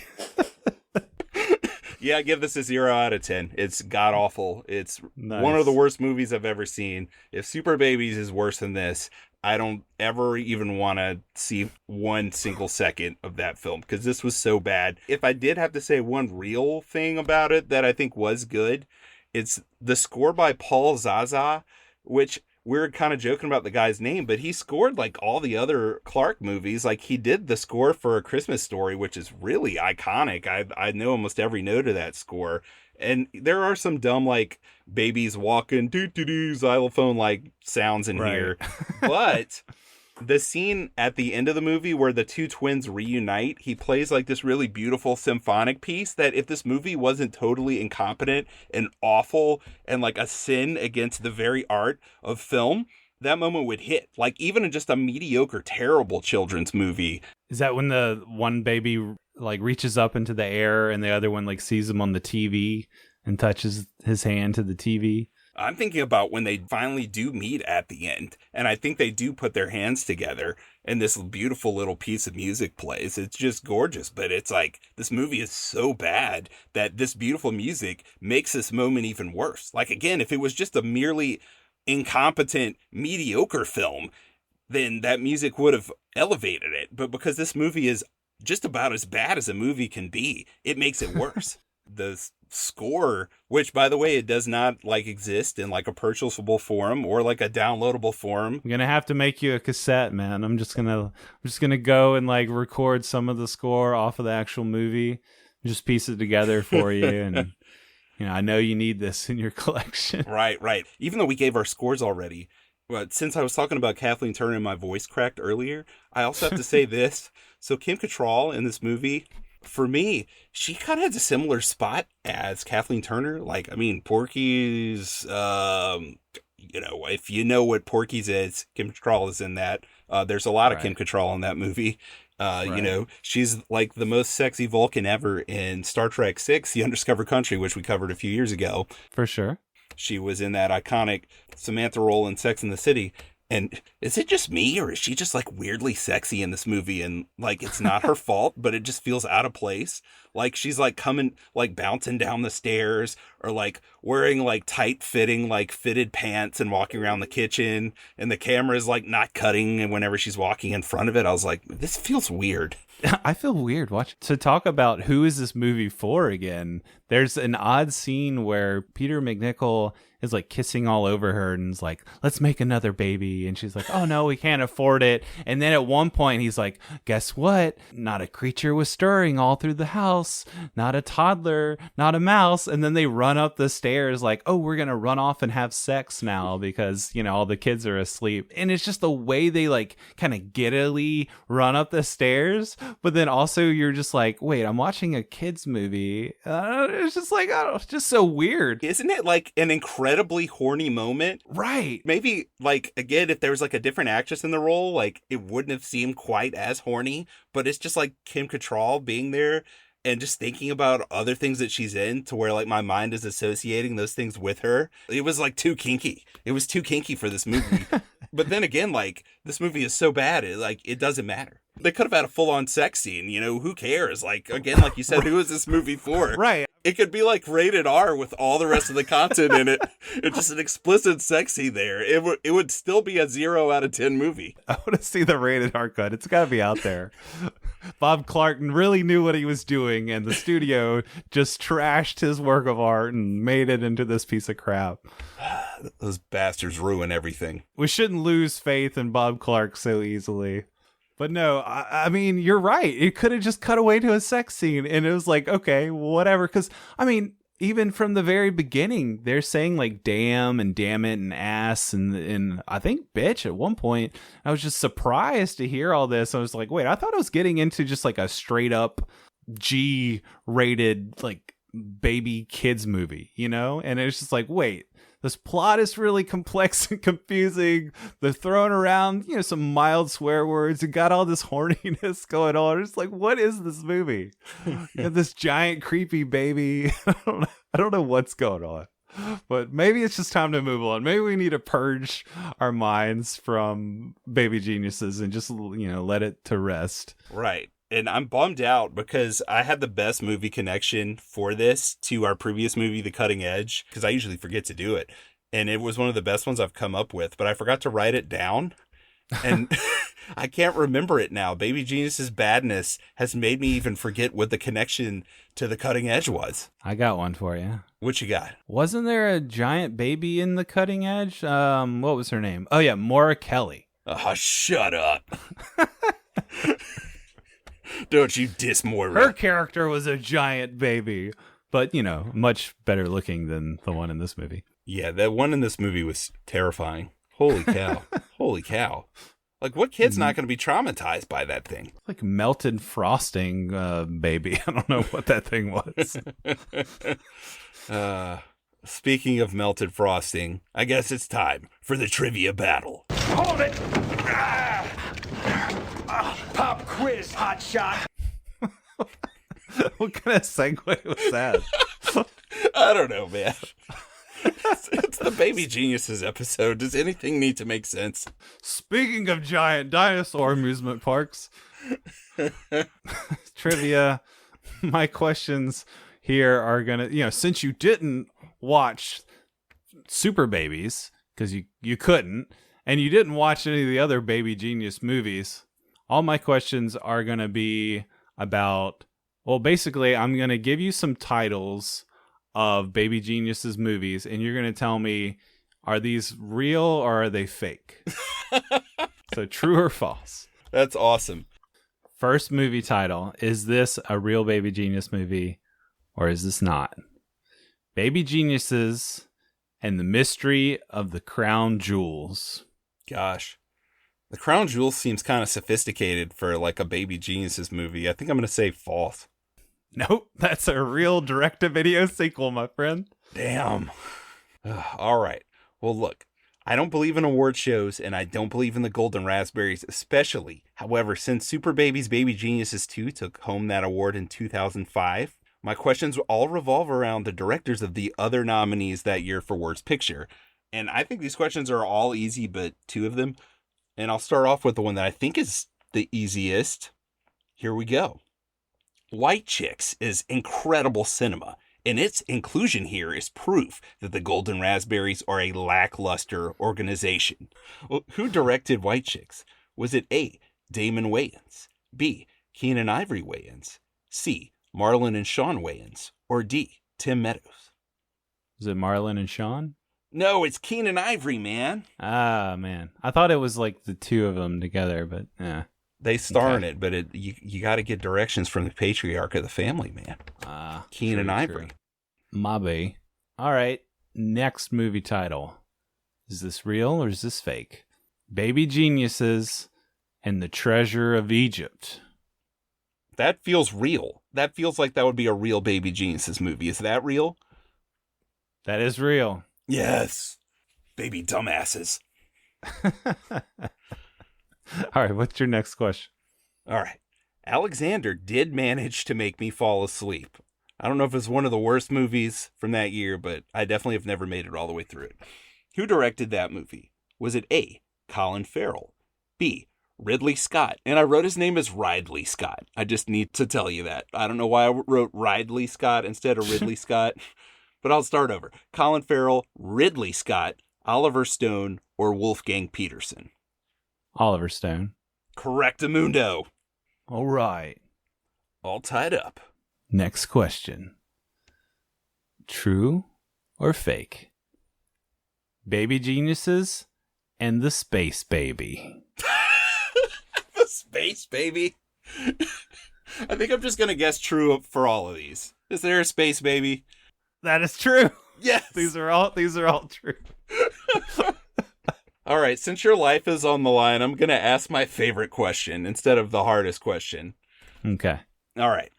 Yeah, I give this a 0 out of 10. It's god awful. It's Nice. one of the worst movies I've ever seen. If Super Babies is worse than this, I don't ever even want to see one single second of that film because this was so bad. If I did have to say one real thing about it that I think was good, it's the score by Paul Zaza, which we're kind of joking about the guy's name, but he scored like all the other Clark movies. Like he did the score for A Christmas Story, which is really iconic. I know almost every note of that score. And there are some dumb like babies walking doo-doo-doo xylophone like sounds in here. But the scene at the end of the movie where the two twins reunite, he plays like this really beautiful symphonic piece that if this movie wasn't totally incompetent and awful and like a sin against the very art of film, that moment would hit. Like even in just a mediocre, terrible children's movie. Is that when the one baby like reaches up into the air and the other one like sees him on the TV and touches his hand to the TV? I'm thinking about when they finally do meet at the end, and I think they do put their hands together, and this beautiful little piece of music plays. It's just gorgeous, but it's like, this movie is so bad that this beautiful music makes this moment even worse. Like, again, if it was just a merely incompetent, mediocre film, then that music would have elevated it. But because this movie is just about as bad as a movie can be, it makes it worse. The score, which by the way, it does not like exist in like a purchasable form or like a downloadable form. I'm gonna have to make you a cassette, man. I'm just gonna go and like record some of the score off of the actual movie, just piece it together for you. And you know, I know you need this in your collection. Right. Even though we gave our scores already, but since I was talking about Kathleen Turner and my voice cracked earlier, I also have to say this. So Kim Cattrall in this movie, for me, she kind of has a similar spot as Kathleen Turner. Like, I mean, Porky's, if you know what Porky's is, Kim Cattrall is in that. There's a lot of Kim Cattrall in that movie. You know, she's like the most sexy Vulcan ever in Star Trek VI, The Undiscovered Country, which we covered a few years ago. For sure. She was in that iconic Samantha role in Sex and the City. And is it just me, or is she just like weirdly sexy in this movie? And like, it's not her fault, but it just feels out of place. Like she's like coming, like bouncing down the stairs, or like wearing like tight fitting, like fitted pants and walking around the kitchen. And the camera is like not cutting. And whenever she's walking in front of it, I was like, this feels weird. I feel weird. To talk about who is this movie for again, there's an odd scene where Peter McNichol is like kissing all over her and is like, let's make another baby. And she's like, oh no, we can't afford it. And then at one point he's like, guess what? Not a creature was stirring all through the house. Not a toddler, not a mouse. And then they run up the stairs like, oh, we're going to run off and have sex now because, you know, all the kids are asleep. And it's just the way they like kind of giddily run up the stairs. But then also you're just like, wait, I'm watching a kid's movie. It's just like, oh, it's just so weird. Isn't it like an incredibly horny moment? Right. Maybe like, again, if there was like a different actress in the role, like it wouldn't have seemed quite as horny, but it's just like Kim Cattrall being there and just thinking about other things that she's in to where like my mind is associating those things with her. It was like too kinky. It was too kinky for this movie. But then again, like this movie is so bad, it doesn't matter. They could have had a full-on sex scene, you know, who cares? Like, again, like you said, who is this movie for? Right. It could be like rated R with all the rest of the content in it. It's just an explicit sex scene there. It would still be a 0 out of 10 movie. I want to see the rated R cut. It's got to be out there. Bob Clark really knew what he was doing, and the studio just trashed his work of art and made it into this piece of crap. Those bastards ruin everything. We shouldn't lose faith in Bob Clark so easily. But no, I mean, you're right. It could have just cut away to a sex scene, and it was like, okay, whatever. Because, I mean, even from the very beginning, they're saying like damn and damn it and ass and I think bitch at one point. I was just surprised to hear all this. I was like, wait, I thought I was getting into just like a straight up G-rated like baby kids movie, you know? And it's just like, wait. This plot is really complex and confusing. They're throwing around, you know, some mild swear words and got all this horniness going on. It's like, what is this movie? You have this giant creepy baby. I don't know what's going on. But maybe it's just time to move on. Maybe we need to purge our minds from Baby Geniuses and just, you know, let it to rest. Right. And I'm bummed out because I had the best movie connection for this to our previous movie, The Cutting Edge, because I usually forget to do it. And it was one of the best ones I've come up with, but I forgot to write it down. And I can't remember it now. Baby Genius's badness has made me even forget what the connection to The Cutting Edge was. I got one for you. What you got? Wasn't there a giant baby in The Cutting Edge? What was her name? Oh, yeah, Maura Kelly. Oh, shut up. Don't you diss Moira. Her character was a giant baby, but, much better looking than the one in this movie. Yeah, that one in this movie was terrifying. Holy cow. Holy cow. Like, what kid's not going to be traumatized by that thing? Like melted frosting baby. I don't know what that thing was. Speaking of melted frosting, I guess it's time for the trivia battle. Hold it! Pop quiz, hotshot. What kind of segue was that? I don't know, man. It's the Baby Geniuses episode. Does anything need to make sense? Speaking of giant dinosaur amusement parks, trivia, my questions here are going to, since you didn't watch Super Babies, because you couldn't, and you didn't watch any of the other Baby Genius movies, all my questions are going to be about, well, basically, I'm going to give you some titles of Baby Genius's movies, and you're going to tell me, are these real or are they fake? So true or false? That's awesome. First movie title, is this a real Baby Genius movie or is this not? Baby Geniuses and the Mystery of the Crown Jewels. Gosh. The Crown Jewels seems kind of sophisticated for like a Baby Geniuses movie. I think I'm going to say false. Nope, that's a real direct-to-video sequel, my friend. Damn. All right. Well, look, I don't believe in award shows, and I don't believe in the Golden Raspberries, especially. However, since Super Babies Baby Geniuses 2 took home that award in 2005, my questions all revolve around the directors of the other nominees that year for Worst Picture. And I think these questions are all easy, but two of them. And I'll start off with the one that I think is the easiest. Here we go. White Chicks is incredible cinema, and its inclusion here is proof that the Golden Raspberries are a lackluster organization. Well, who directed White Chicks? Was it A, Damon Wayans, B, Keenan Ivory Wayans, C, Marlon and Sean Wayans, or D, Tim Meadows? Is it Marlon and Sean? No, it's Keenan Ivory, man. Ah, man. I thought it was like the two of them together, but yeah. They star in it, but you got to get directions from the patriarch of the family, man. Keenan Ivory. Mabe. All right. Next movie title. Is this real or is this fake? Baby Geniuses and the Treasure of Egypt. That feels real. That feels like that would be a real Baby Geniuses movie. Is that real? That is real. Yes. Baby dumbasses. All right, what's your next question? All right. Alexander did manage to make me fall asleep. I don't know if it's one of the worst movies from that year, but I definitely have never made it all the way through it. Who directed that movie? Was it A, Colin Farrell, B, Ridley Scott? And I wrote his name as Ridley Scott. I just need to tell you that. I don't know why I wrote Ridley Scott instead of Ridley Scott, but I'll start over. Colin Farrell, Ridley Scott, Oliver Stone, or Wolfgang Peterson? Oliver Stone. Correctamundo. All right. All tied up. Next question. True or fake? Baby Geniuses and the Space Baby. The Space Baby? I think I'm just going to guess true for all of these. Is there a Space Baby? That is true. Yes. These are all true. All right, since your life is on the line, I'm going to ask my favorite question instead of the hardest question. Okay. All right.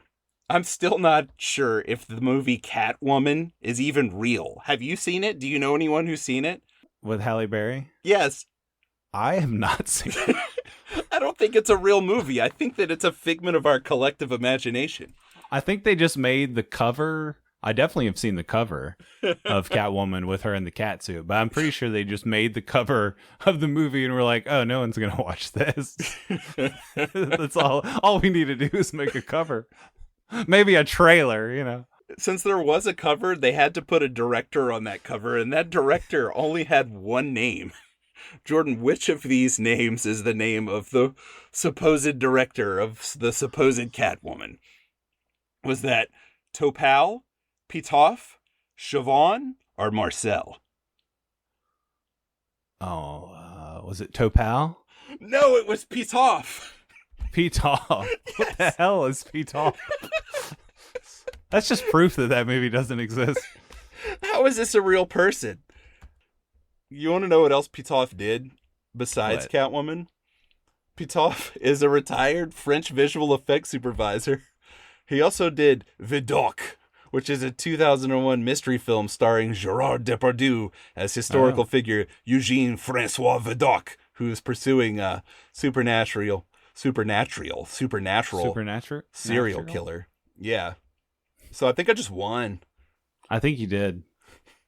I'm still not sure if the movie Catwoman is even real. Have you seen it? Do you know anyone who's seen it? With Halle Berry? Yes. I have not seen it. I don't think it's a real movie. I think that it's a figment of our collective imagination. I think they just made the cover I definitely have seen the cover of Catwoman with her in the cat suit, but I'm pretty sure they just made the cover of the movie and were like, oh, no one's going to watch this. That's all we need to do is make a cover. Maybe a trailer, you know. Since there was a cover, they had to put a director on that cover, and that director only had one name. Jordan, which of these names is the name of the supposed director of the supposed Catwoman? Was that Topal, Pitoff, Siobhan, or Marcel? Oh, was it Topal? No, it was Pitoff. Pitoff. Yes. What the hell is Pitoff? That's just proof that movie doesn't exist. How is this a real person? You want to know what else Pitoff did besides What? Catwoman? Pitoff is a retired French visual effects supervisor. He also did Vidocq, which is a 2001 mystery film starring Gerard Depardieu as historical figure Eugene Francois Vidocq, who is pursuing a supernatural serial killer. Yeah. So I think I just won. I think you did.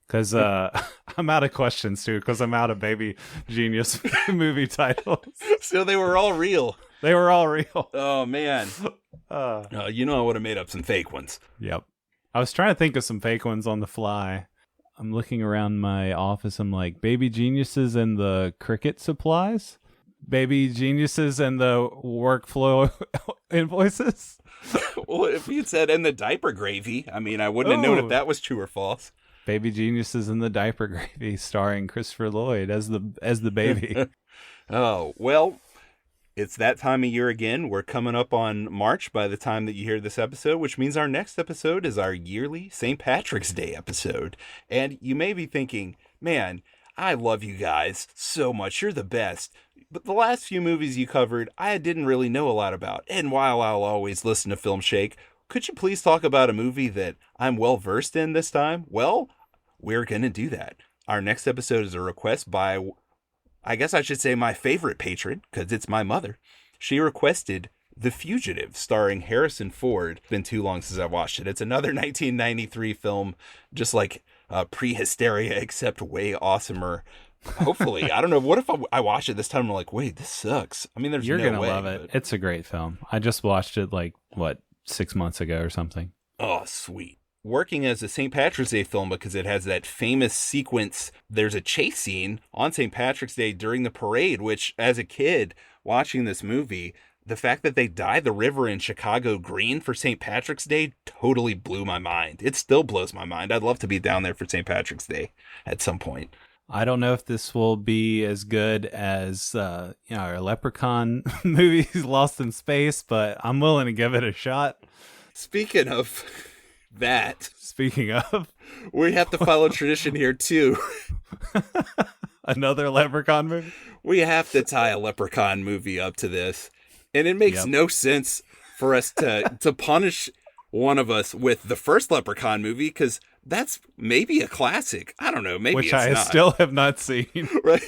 Because I'm out of questions, too, because I'm out of Baby Genius movie titles. So they were all real. They were all real. Oh, man. You know I would have made up some fake ones. Yep. I was trying to think of some fake ones on the fly. I'm looking around my office. I'm like, Baby Geniuses and the cricket supplies? Baby Geniuses and the workflow invoices? Well, if you said and the diaper gravy, I mean, I wouldn't have known if that was true or false. Baby Geniuses and the Diaper Gravy, starring Christopher Lloyd as the baby. Oh, well, it's that time of year again. We're coming up on March by the time that you hear this episode, which means our next episode is our yearly St. Patrick's Day episode. And you may be thinking, man, I love you guys so much. You're the best. But the last few movies you covered, I didn't really know a lot about. And while I'll always listen to Film Shake, could you please talk about a movie that I'm well versed in this time? Well, we're going to do that. Our next episode is a request by, I guess I should say, my favorite patron, because it's my mother. She requested The Fugitive, starring Harrison Ford. It's been too long since I watched it. It's another 1993 film, just like Prehysteria, except way awesomer. Hopefully. I don't know. What if I watch it this time and I'm like, wait, this sucks? I mean, You're no gonna way, love it. But... It's a great film. I just watched it 6 months ago or something. Oh, sweet. Working as a St. Patrick's Day film because it has that famous sequence. There's a chase scene on St. Patrick's Day during the parade, which as a kid watching this movie, the fact that they dyed the river in Chicago green for St. Patrick's Day totally blew my mind. It still blows my mind. I'd love to be down there for St. Patrick's Day at some point. I don't know if this will be as good as our Leprechaun movie, Lost in Space, but I'm willing to give it a shot. Speaking of that, we have to follow tradition here too. Another Leprechaun movie? We have to tie a Leprechaun movie up to this. And it makes no sense for us to punish one of us with the first Leprechaun movie, because that's maybe a classic. I don't know. Maybe Which it's I not. still have not seen. Right?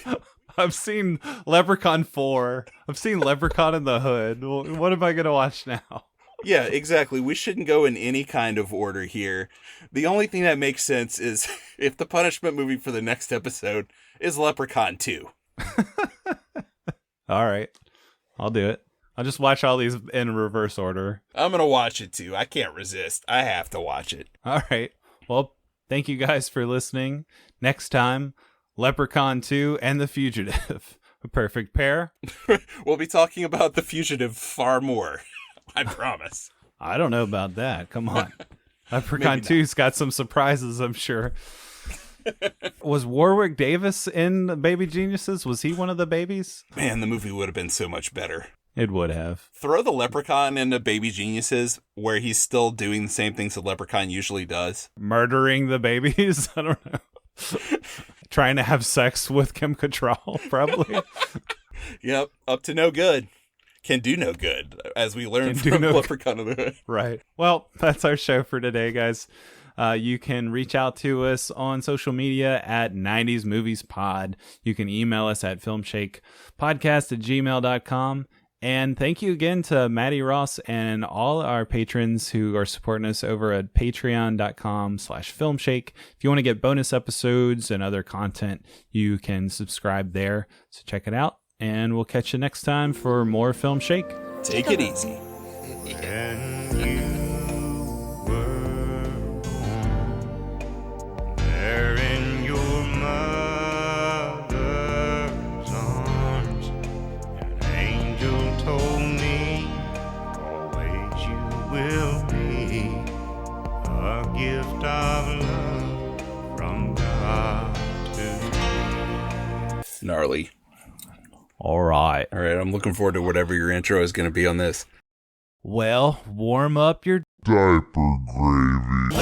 I've seen Leprechaun 4. I've seen Leprechaun in the Hood. What am I going to watch now? Yeah, exactly. We shouldn't go in any kind of order here. The only thing that makes sense is if the punishment movie for the next episode is Leprechaun 2. All right. I'll do it. I'll just watch all these in reverse order. I'm going to watch it too. I can't resist. I have to watch it. All right. Well, thank you guys for listening. Next time, Leprechaun 2 and The Fugitive. A perfect pair. We'll be talking about The Fugitive far more. I promise. I don't know about that. Come on. Leprechaun 2's got some surprises, I'm sure. Was Warwick Davis in Baby Geniuses? Was he one of the babies? Man, the movie would have been so much better. It would have. Throw the Leprechaun into Baby Geniuses, where he's still doing the same things the Leprechaun usually does. Murdering the babies? I don't know. Trying to have sex with Kim Cattrall, probably. Yep, up to no good. Can do no good, as we learned from Leprechaun of the Hood. Right. Well, that's our show for today, guys. You can reach out to us on social media at 90s Movies Pod. You can email us at filmshakepodcast@gmail.com. And thank you again to Maddie Ross and all our patrons who are supporting us over at patreon.com/filmshake. If you want to get bonus episodes and other content, you can subscribe there. So check it out. And we'll catch you next time for more Film Shake. Take it easy. When you were born, there in your mother's arms, an angel told me, always you will be a gift of love from God to me. Gnarly. All right. All right, I'm looking forward to whatever your intro is going to be on this. Well, warm up your Diaper gravy.